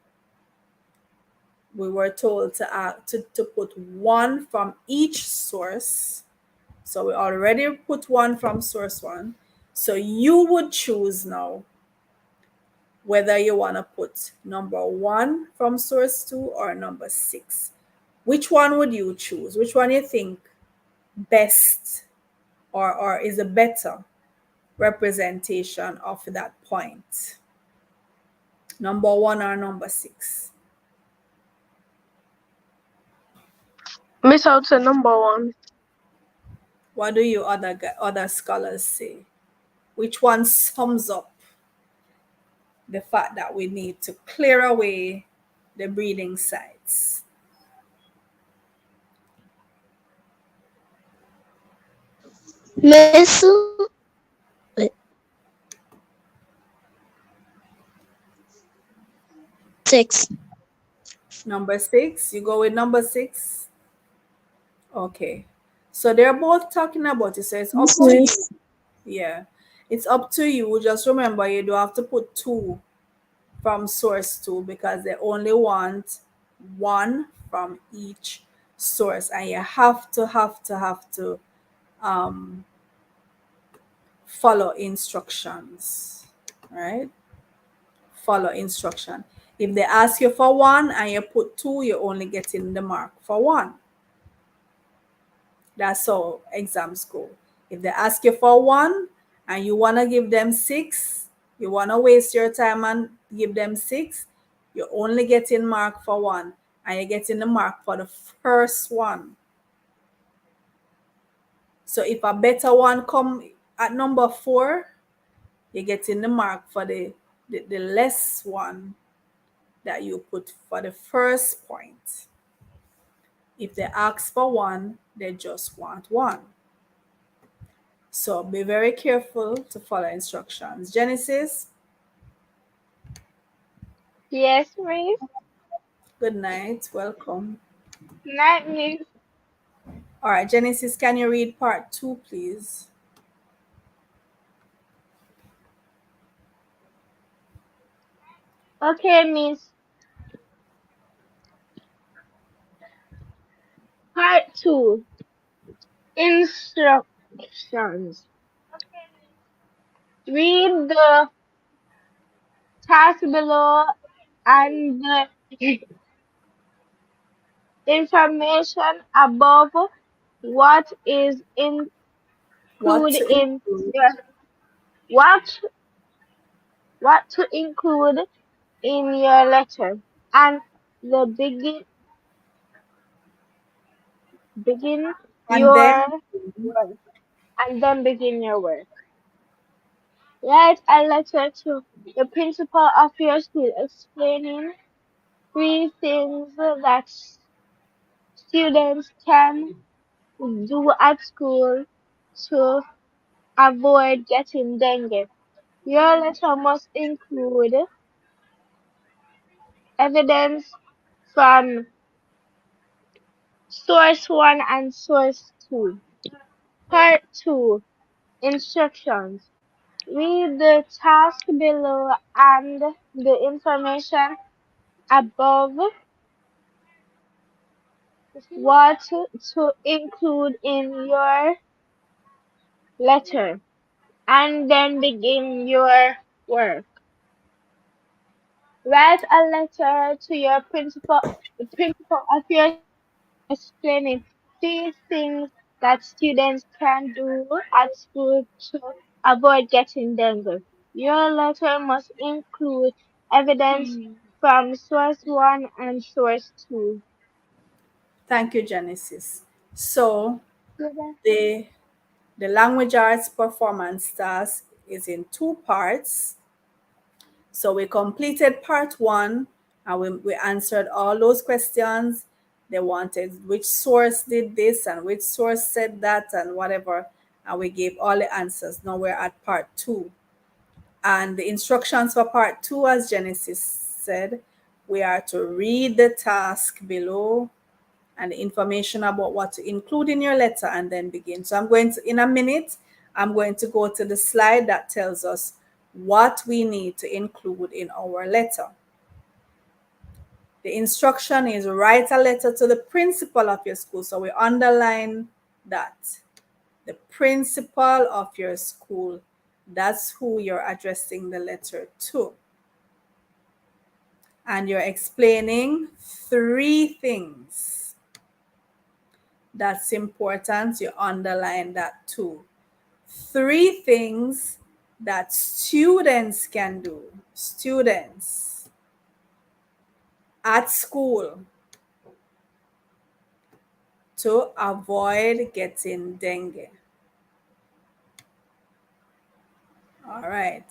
We were told to put 1 from each source. So we already put 1 from source 1. So you would choose now whether you want to put number 1 from source 2 or number 6. Which one would you choose? Which one you think best or is a better representation of that point? Number 1 or number 6? Miss, I would say number 1. What do you other scholars say? Which one sums up the fact that we need to clear away the breeding sites? Miss, wait, 6. Number 6? You go with number 6? Okay. So they're both talking about it. So it's up Yes, to you. miss. Yeah. It's up to you. Just remember, you don't have to put 2 from source 2 because they only want 1 from each source. And you have to um, follow instructions, right? Follow instruction. If they ask you for 1 and you put 2, you're only getting the mark for 1. That's how exams go. If they ask you for 1 and you want to give them 6, you want to waste your time and give them 6, you're only getting mark for 1. and you're getting the mark for the first one. So if a better one come at number 4, you're getting the mark for the less one that you put for the first point. If they ask for 1, they just want 1. So be very careful to follow instructions. Genesis, Yes, Miss. good night. Welcome. Night, Miss. All right, Genesis, can you read part 2, please? Okay, Miss. Part 2. Instructions. Read the task below and the information above what is What included to in include? your what what to include in your letter and the begin And then your work and then begin your work. Write a letter to the principal of your school explaining 3 things that students can do at school to avoid getting dengue. Your letter must include evidence from source 1 and source 2. Part 2. Instructions. Read the task below and the information above what to include in your letter and then begin your work. Write a letter to your principal, the principal of your school explaining 3 things that students can do at school to avoid getting dengue. Your letter must include evidence from source 1 and source 2. thank you, Genesis. So the the language arts performance task is in 2 parts. So we completed part 1 and we answered all those questions. They wanted which source did this and which source said that and whatever. And we gave all the answers. Now we're at part 2. And the instructions for part 2, as Genesis said, we are to read the task below and the information about what to include in your letter and then begin. So I'm going to, in a minute, I'm going to go to the slide that tells us what we need to include in our letter. The instruction is write a letter to the principal of your school. So we underline that. The principal of your school. That's who you're addressing the letter to. And you're explaining 3 things. That's important. You underline that too. 3 things that students can do. Students at school to avoid getting dengue. All right.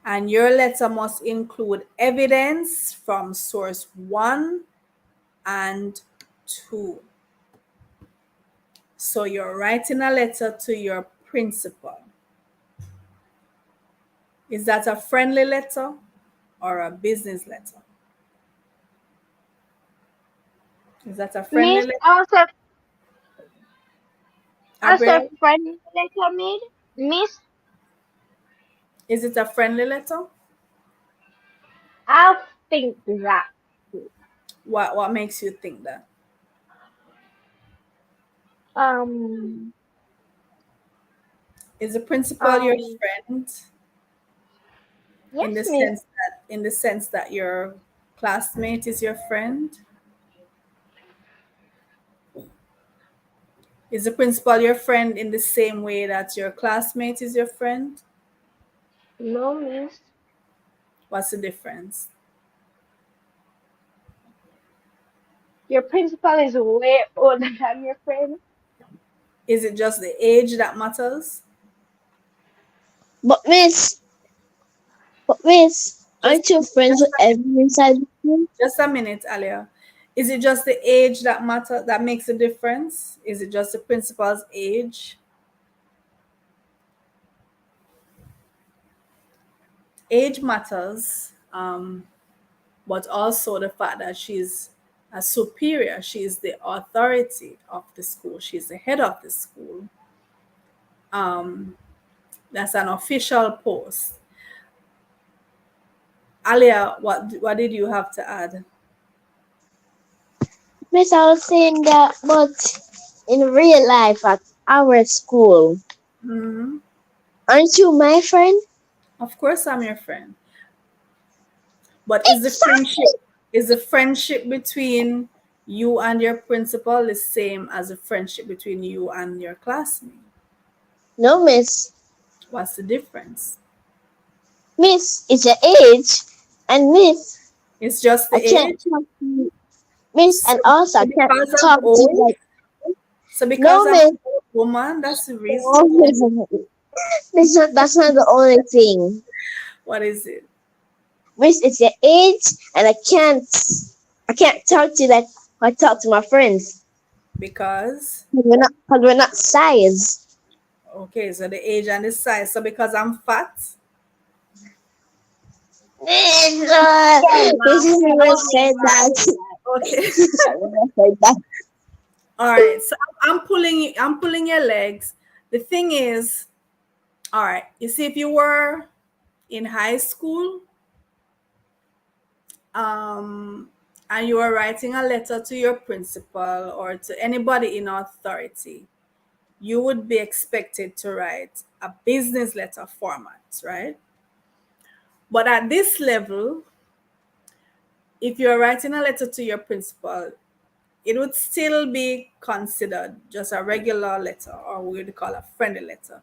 And your letter must include evidence from source 1 and 2. So you're writing a letter to your principal. Is that a friendly letter or a business letter? Is that a friendly Miss letter, also Abriel? friend letter made. Miss, Is it a friendly letter? I think that. What makes you think that? Um, Is the principal your um, friend yes, Miss. in the sense that your classmate is your friend? Is the principal your friend in the same way that your classmate is your friend? No, Miss. What's the difference? Your principal is way older than your friend. Is it just the age that matters? But miss, Just aren't you friends with everyone inside the school? just a minute, Alia. Is it just the age that that makes a difference? Is it just the principal's age? Age matters, but also the fact that she's a superior. She's the authority of the school. She's the head of the school. That's an official post. Alia, what did you have to add? Miss, I was saying that, but in real life at our school, Hmm. aren't you my friend? Of course, I'm your friend. But Exactly. is the friendship between you and your principal the same as the friendship between you and your classmate? No, miss. What's the difference? Miss, it's your age, and miss, It's just I the can't age. talk to you. Miss, So, and also so I can't because I'm talk to you old, like so because no, I'm an miss. old woman, that's the reason. No, miss. That's not the only thing. What is it? Miss, it's your age, and I can't talk to you like I talk to my friends. Because 'Cause we're not size. okay, so the age and the size. So because I'm fat, Miss, Yeah, this ma'am. is even Don't said mean that. that. okay. I never said that. All right. So I'm pulling your legs. The thing is, all right. You see, if you were in high school, um, and you are writing a letter to your principal or to anybody in authority, you would be expected to write a business letter format, right? But at this level, if you're writing a letter to your principal, it would still be considered just a regular letter, or we would call a friendly letter.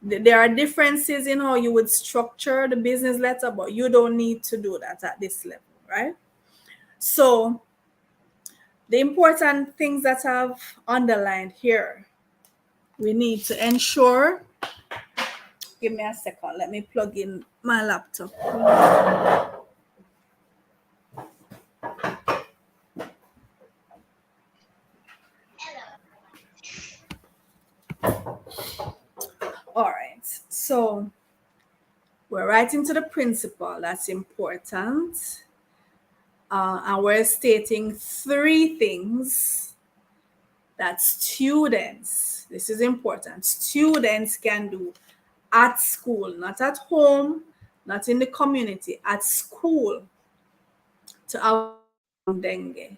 There are differences in how you would structure the business letter, but you don't need to do that at this level, right? So the important things that I've underlined here, we need to ensure. Give me a second. Let me plug in my laptop. All right. So we're writing to the principal. That's important. And we're stating three things that students, this is important, students can do at school, not at home, not in the community, at school to avoid getting dengue.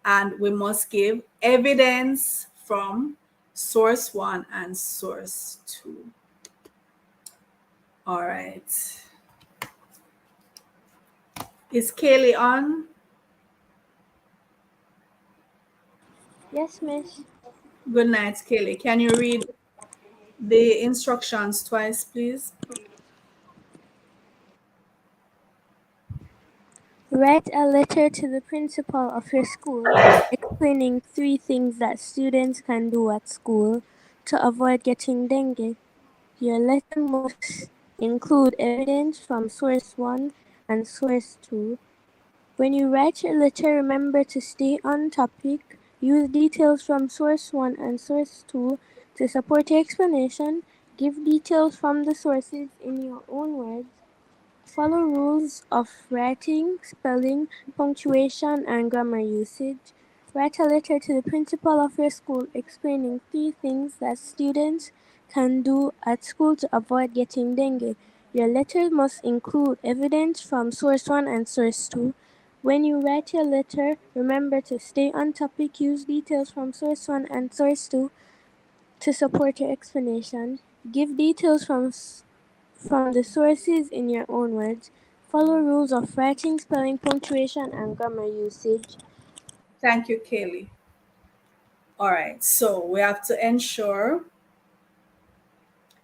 And we must give evidence from source one and source two. All right. Is Kaylee on? Yes, miss. Good night, Kaylee. Can you read the instructions twice, please? Write a letter to the principal of your school explaining three things that students can do at school to avoid getting dengue. Your letter must include evidence from source 1 and source 2. When you write your letter, remember to stay on topic. Use details from source 1 and source 2 to support your explanation. Give details from the sources in your own words. Follow rules of writing, spelling, punctuation, and grammar usage. Write a letter to the principal of your school explaining three things that students can do at school to avoid getting dengue. Your letter must include evidence from source 1 and source 2. When you write your letter, remember to stay on topic, use details from source 1 and source 2 to support your explanation. Give details from the sources in your own words. Follow rules of writing, spelling, punctuation, and grammar usage. Thank you, Kaylee. All right, so we have to ensure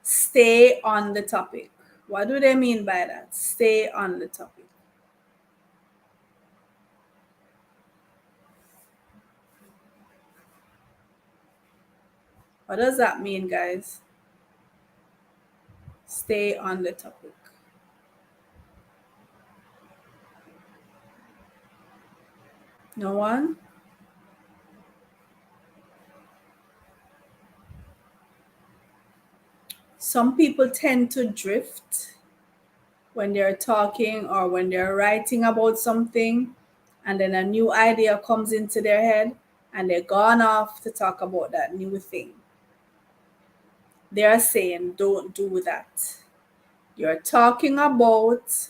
stay on the topic. What do they mean by that? Stay on the topic. What does that mean, guys? Stay on the topic. No one? Some people tend to drift when they're talking or when they're writing about something, and then a new idea comes into their head and they're gone off to talk about that new thing. They're saying, don't do that. You're talking about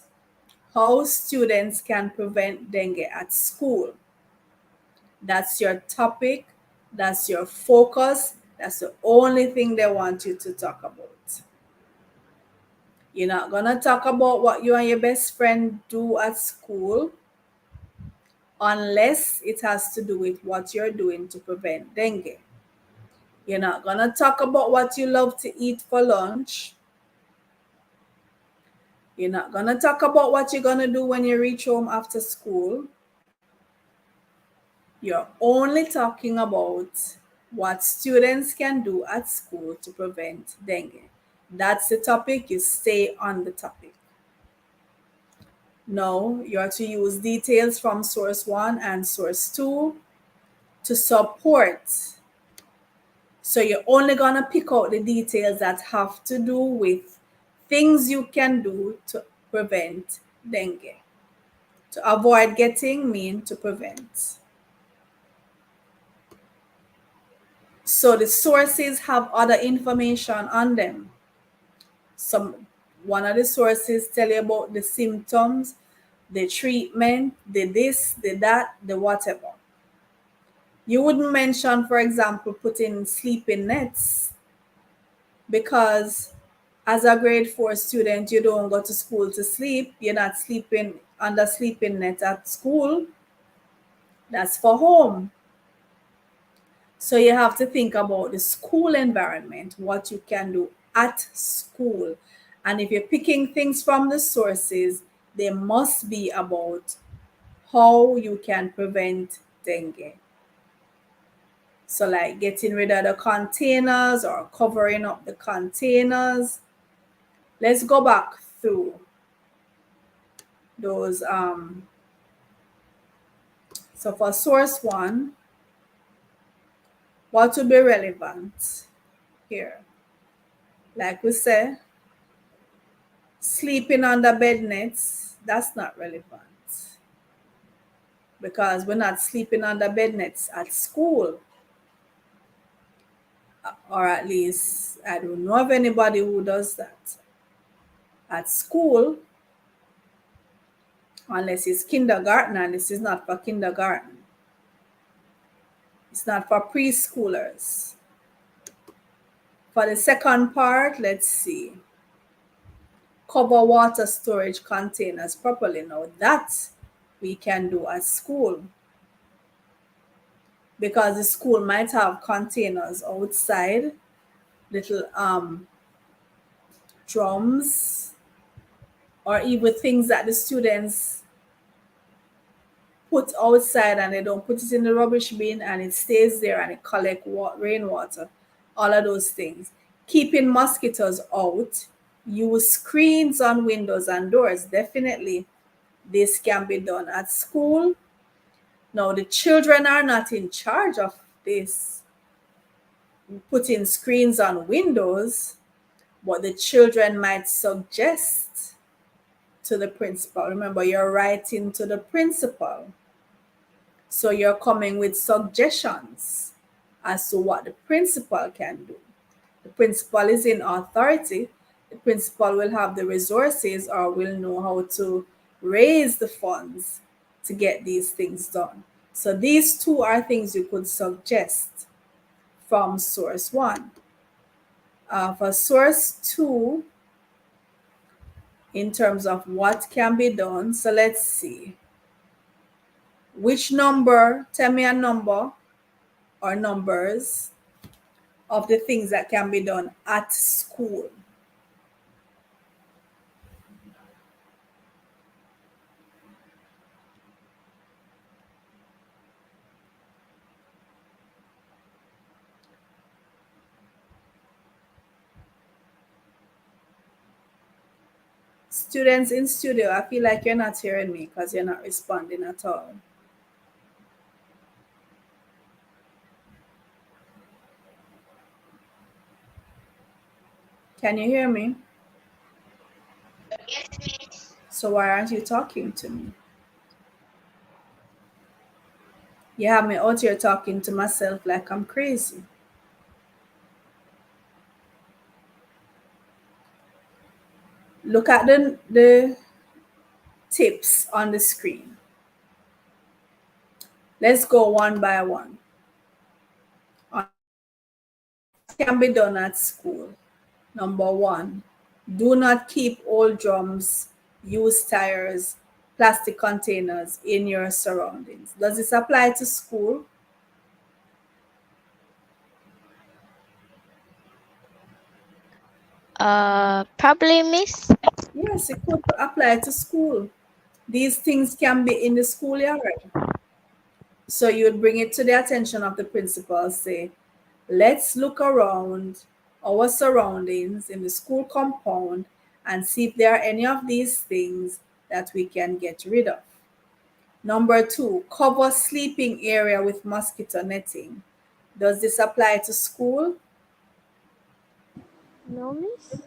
how students can prevent dengue at school. That's your topic, that's your focus, that's the only thing they want you to talk about. You're not gonna talk about what you and your best friend do at school unless it has to do with what you're doing to prevent dengue. You're not gonna talk about what you love to eat for lunch. You're not gonna talk about what you're gonna do when you reach home after school. You're only talking about what students can do at school to prevent dengue. That's the topic, you stay on the topic. No, you are to use details from source 1 and source 2 to support. So you're only going to pick out the details that have to do with things you can do to prevent dengue. To avoid getting mean to prevent. So the sources have other information on them. One of the sources tell you about the symptoms, the treatment, the this, the that, the whatever. You wouldn't mention, for example, putting sleeping nets because as a grade 4 student, you don't go to school to sleep. You're not sleeping under sleeping net at school. That's for home. So you have to think about the school environment, what you can do at school. And if you're picking things from the sources, they must be about how you can prevent dengue. So like getting rid of the containers or covering up the containers. Let's go back through those. So for source 1, what would be relevant here? Like we said, sleeping under bed nets, that's not relevant because we're not sleeping under bed nets at school. Or at least I don't know of anybody who does that at school unless it's kindergarten, and this is not for kindergarten. It's not for preschoolers. For the second part, let's see. Cover water storage containers properly. Now that we can do at school because the school might have containers outside, little drums, or even things that the students put outside and they don't put it in the rubbish bin and it stays there and it collects rainwater. All of those things. Keeping mosquitoes out. Use screens on windows and doors. Definitely this can be done at school. Now the children are not in charge of this, putting screens on windows, but the children might suggest to the principal. Remember, you're writing to the principal. So you're coming with suggestions as to what the principal can do. The principal is in authority. The principal will have the resources or will know how to raise the funds to get these things done. So these two are things you could suggest from source 1. For source 2, in terms of what can be done, so let's see. Which number, tell me a number or numbers of the things that can be done at school. Students in studio, I feel like you're not hearing me because you're not responding at all. Can you hear me? So why aren't you talking to me? You have me out here talking to myself like I'm crazy. Look at the tips on the screen. Let's go one by one. What can be done at school? Number one, do not keep old drums, used tires, plastic containers in your surroundings. Does this apply to school? Probably, miss. Yes, it could apply to school. These things can be in the schoolyard. So you would bring it to the attention of the principal, say, let's look around our surroundings in the school compound and see if there are any of these things that we can get rid of. Number two, cover sleeping area with mosquito netting. Does this apply to school? No, miss.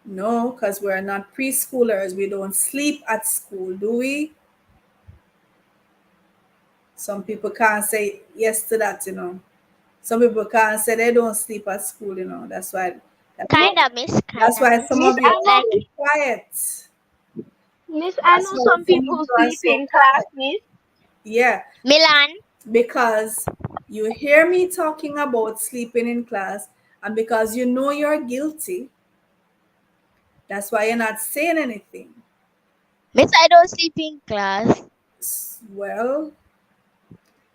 No, because we're not preschoolers. We don't sleep at school, do we? Some people can't say yes to that. Some people can't say they don't sleep at school. That's why, Kinda, miss. that's Kinda, why miss. some Miss, of you I are know. Like, so quiet. Miss, I That's know why some some of people you are sleep so in class, quiet. miss. Yeah, Milan. because you hear me talking about sleeping in class, and because you know you're guilty, that's why you're not saying anything. Miss, I don't sleep in class. Well,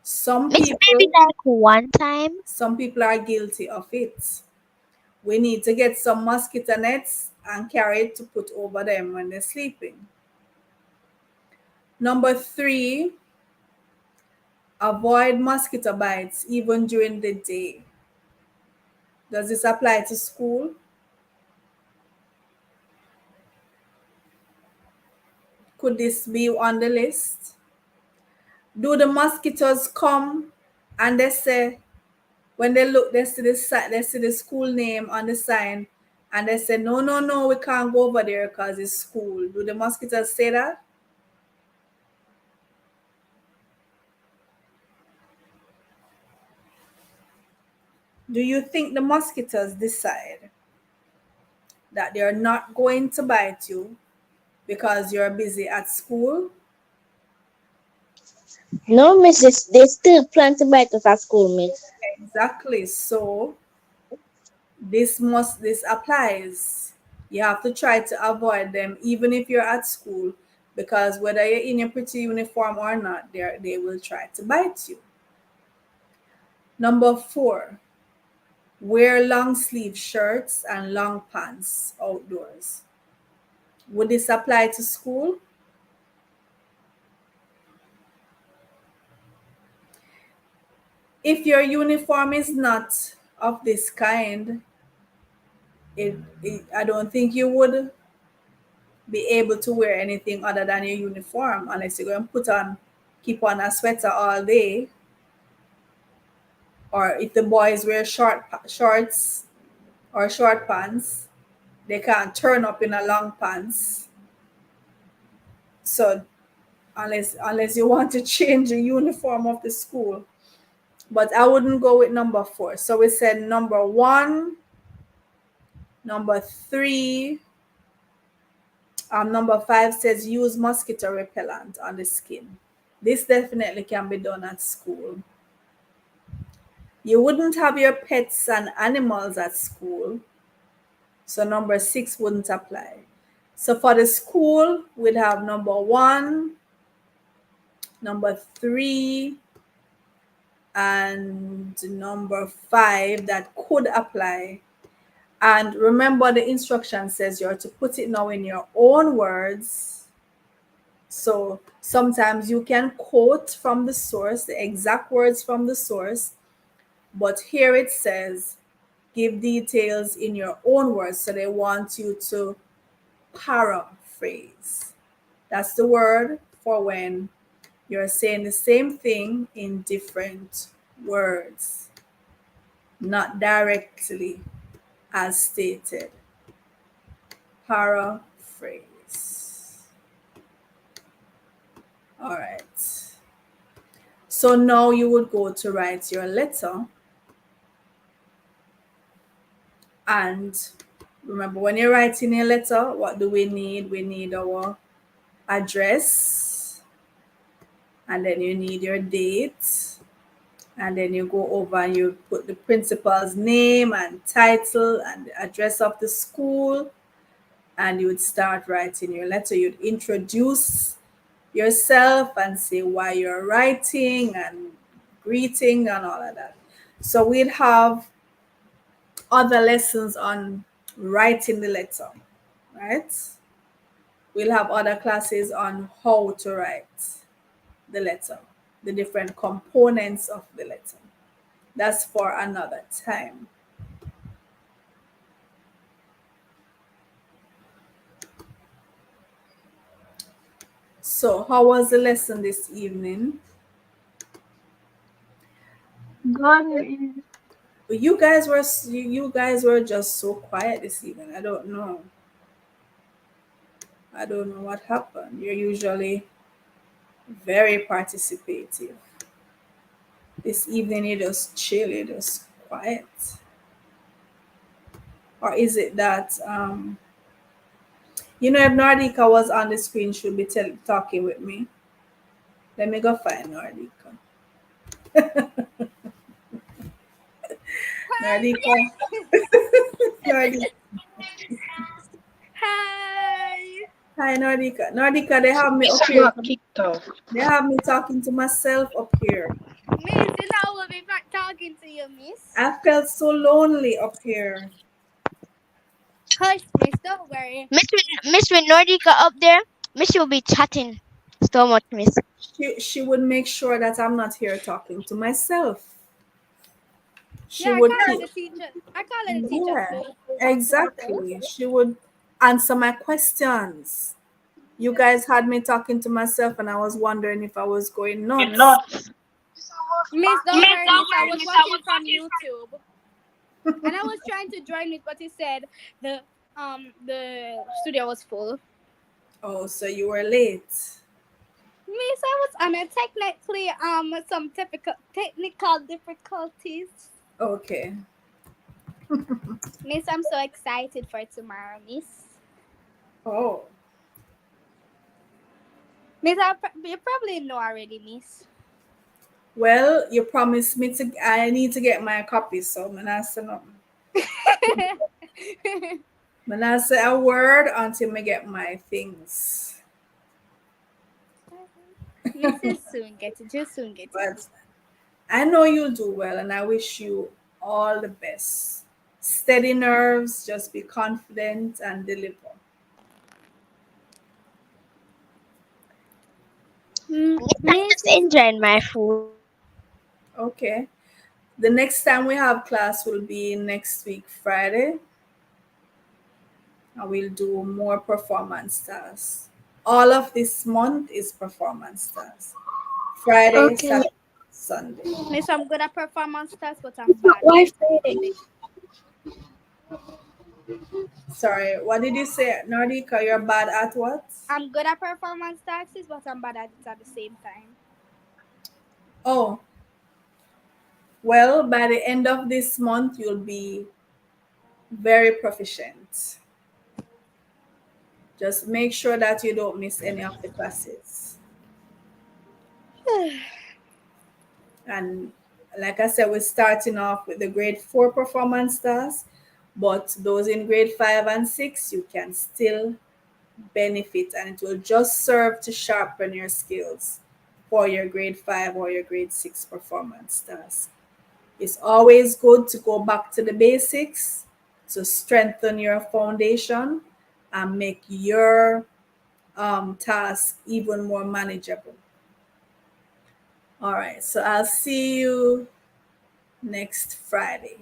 some Miss, maybe people like one time. some people are guilty of it. We need to get some mosquito nets and carry it to put over them when they're sleeping. Number three, avoid mosquito bites even during the day. Does this apply to school? Could this be on the list? Do the mosquitoes come and they say, when they look, they see the school name on the sign, and they say, no, no, no, we can't go over there because it's school. Do the mosquitoes say that? Do you think the mosquitoes decide that they're not going to bite you because you're busy at school? No, miss. They still plan to bite us at school, miss. Exactly. So this applies. You have to try to avoid them even if you're at school, because whether you're in your pretty uniform or not, they will try to bite you. Number four, wear long sleeve shirts and long pants outdoors. Would this apply to school? If your uniform is not of this kind, I don't think you would be able to wear anything other than your uniform unless you're going to keep on a sweater all day. Or if the boys wear shorts or short pants, they can't turn up in a long pants. So unless you want to change the uniform of the school. But I wouldn't go with number four. So we said number one, number three, number five says use mosquito repellent on the skin. This definitely can be done at school. You wouldn't have your pets and animals at school, so number six wouldn't apply. So for the school, we'd have number one, number three, and number five that could apply. And remember, the instruction says you're to put it now in your own words. So sometimes you can quote from the source, the exact words from the source, but here it says give details in your own words. So they want you to paraphrase. That's the word for when you're saying the same thing in different words, not directly as stated. Paraphrase. All right. So now you would go to write your letter. And remember, when you're writing a letter, what do we need? We need our address, and then you need your date, and then you go over and you put the principal's name and title and the address of the school, and you would start writing your letter. You'd introduce yourself and say why you're writing and greeting and all of that. So we'd have other lessons on writing the letter, right? We'll have other classes on how to write the letter, the different components of the letter. That's for another time. So, how was the lesson this evening? Good, Miss. You guys were just so quiet this evening. I don't know. I don't know what happened. You're usually very participative. This evening you just chill, you just quiet. Or is it that if Nardika was on the screen, she'll be talking with me. Let me go find Nardika. Nardika. Nardika. Hi. Hi Nardika. Nardika, they have me Miss, up I here. got kicked off. They have me talking to myself up here. Miss, you know I will be back talking to you, Miss. I felt so lonely up here. Hush, Miss, don't worry. Miss with Nordica up there, Miss will be chatting so much, Miss. She would make sure that I'm not here talking to myself. Yeah, She would keep, I call her the teacher yeah, to talk to myself. exactly. She would answer my questions. You guys had me talking to myself, and I was wondering if I was going nuts. Miss, don't worry, Miss. I was watching from YouTube and I was trying to join it, but it said the studio was full. Oh, so you were late. Miss, I was on a some technical difficulties. Okay. Miss, I'm so excited for tomorrow, Miss. Oh, Miss, you probably know already, Miss. well, you promised me to. I need to get my copy, so I'm not say nothing. I'm not say a word until I get my things. Miss, you soon get it. You soon get it. But I know you'll do well, and I wish you all the best. Steady nerves, just be confident and deliver. Miss, I'm Miss, just enjoying my food. Okay. The next time we have class will be next week, Friday. And we'll do more performance tasks. All of this month is performance tasks. Friday, Okay. Saturday, Sunday. Miss, I'm good at performance tasks, but I'm But bad why with Friday? the Sorry, what did you say, Nardika? You're bad at what? I'm good at performance tasks, but I'm bad at it at the same time. Oh, well, by the end of this month, you'll be very proficient. Just make sure that you don't miss any of the classes. And like I said, we're starting off with the grade 4 performance tasks, but those in grade 5 and 6, you can still benefit, and it will just serve to sharpen your skills for your grade 5 or your grade 6 performance tasks. It's always good to go back to the basics to strengthen your foundation and make your task even more manageable. All right, so I'll see you next Friday.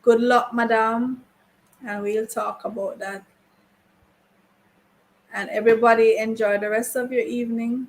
Good luck, madam, and we'll talk about that And everybody enjoy the rest of your evening.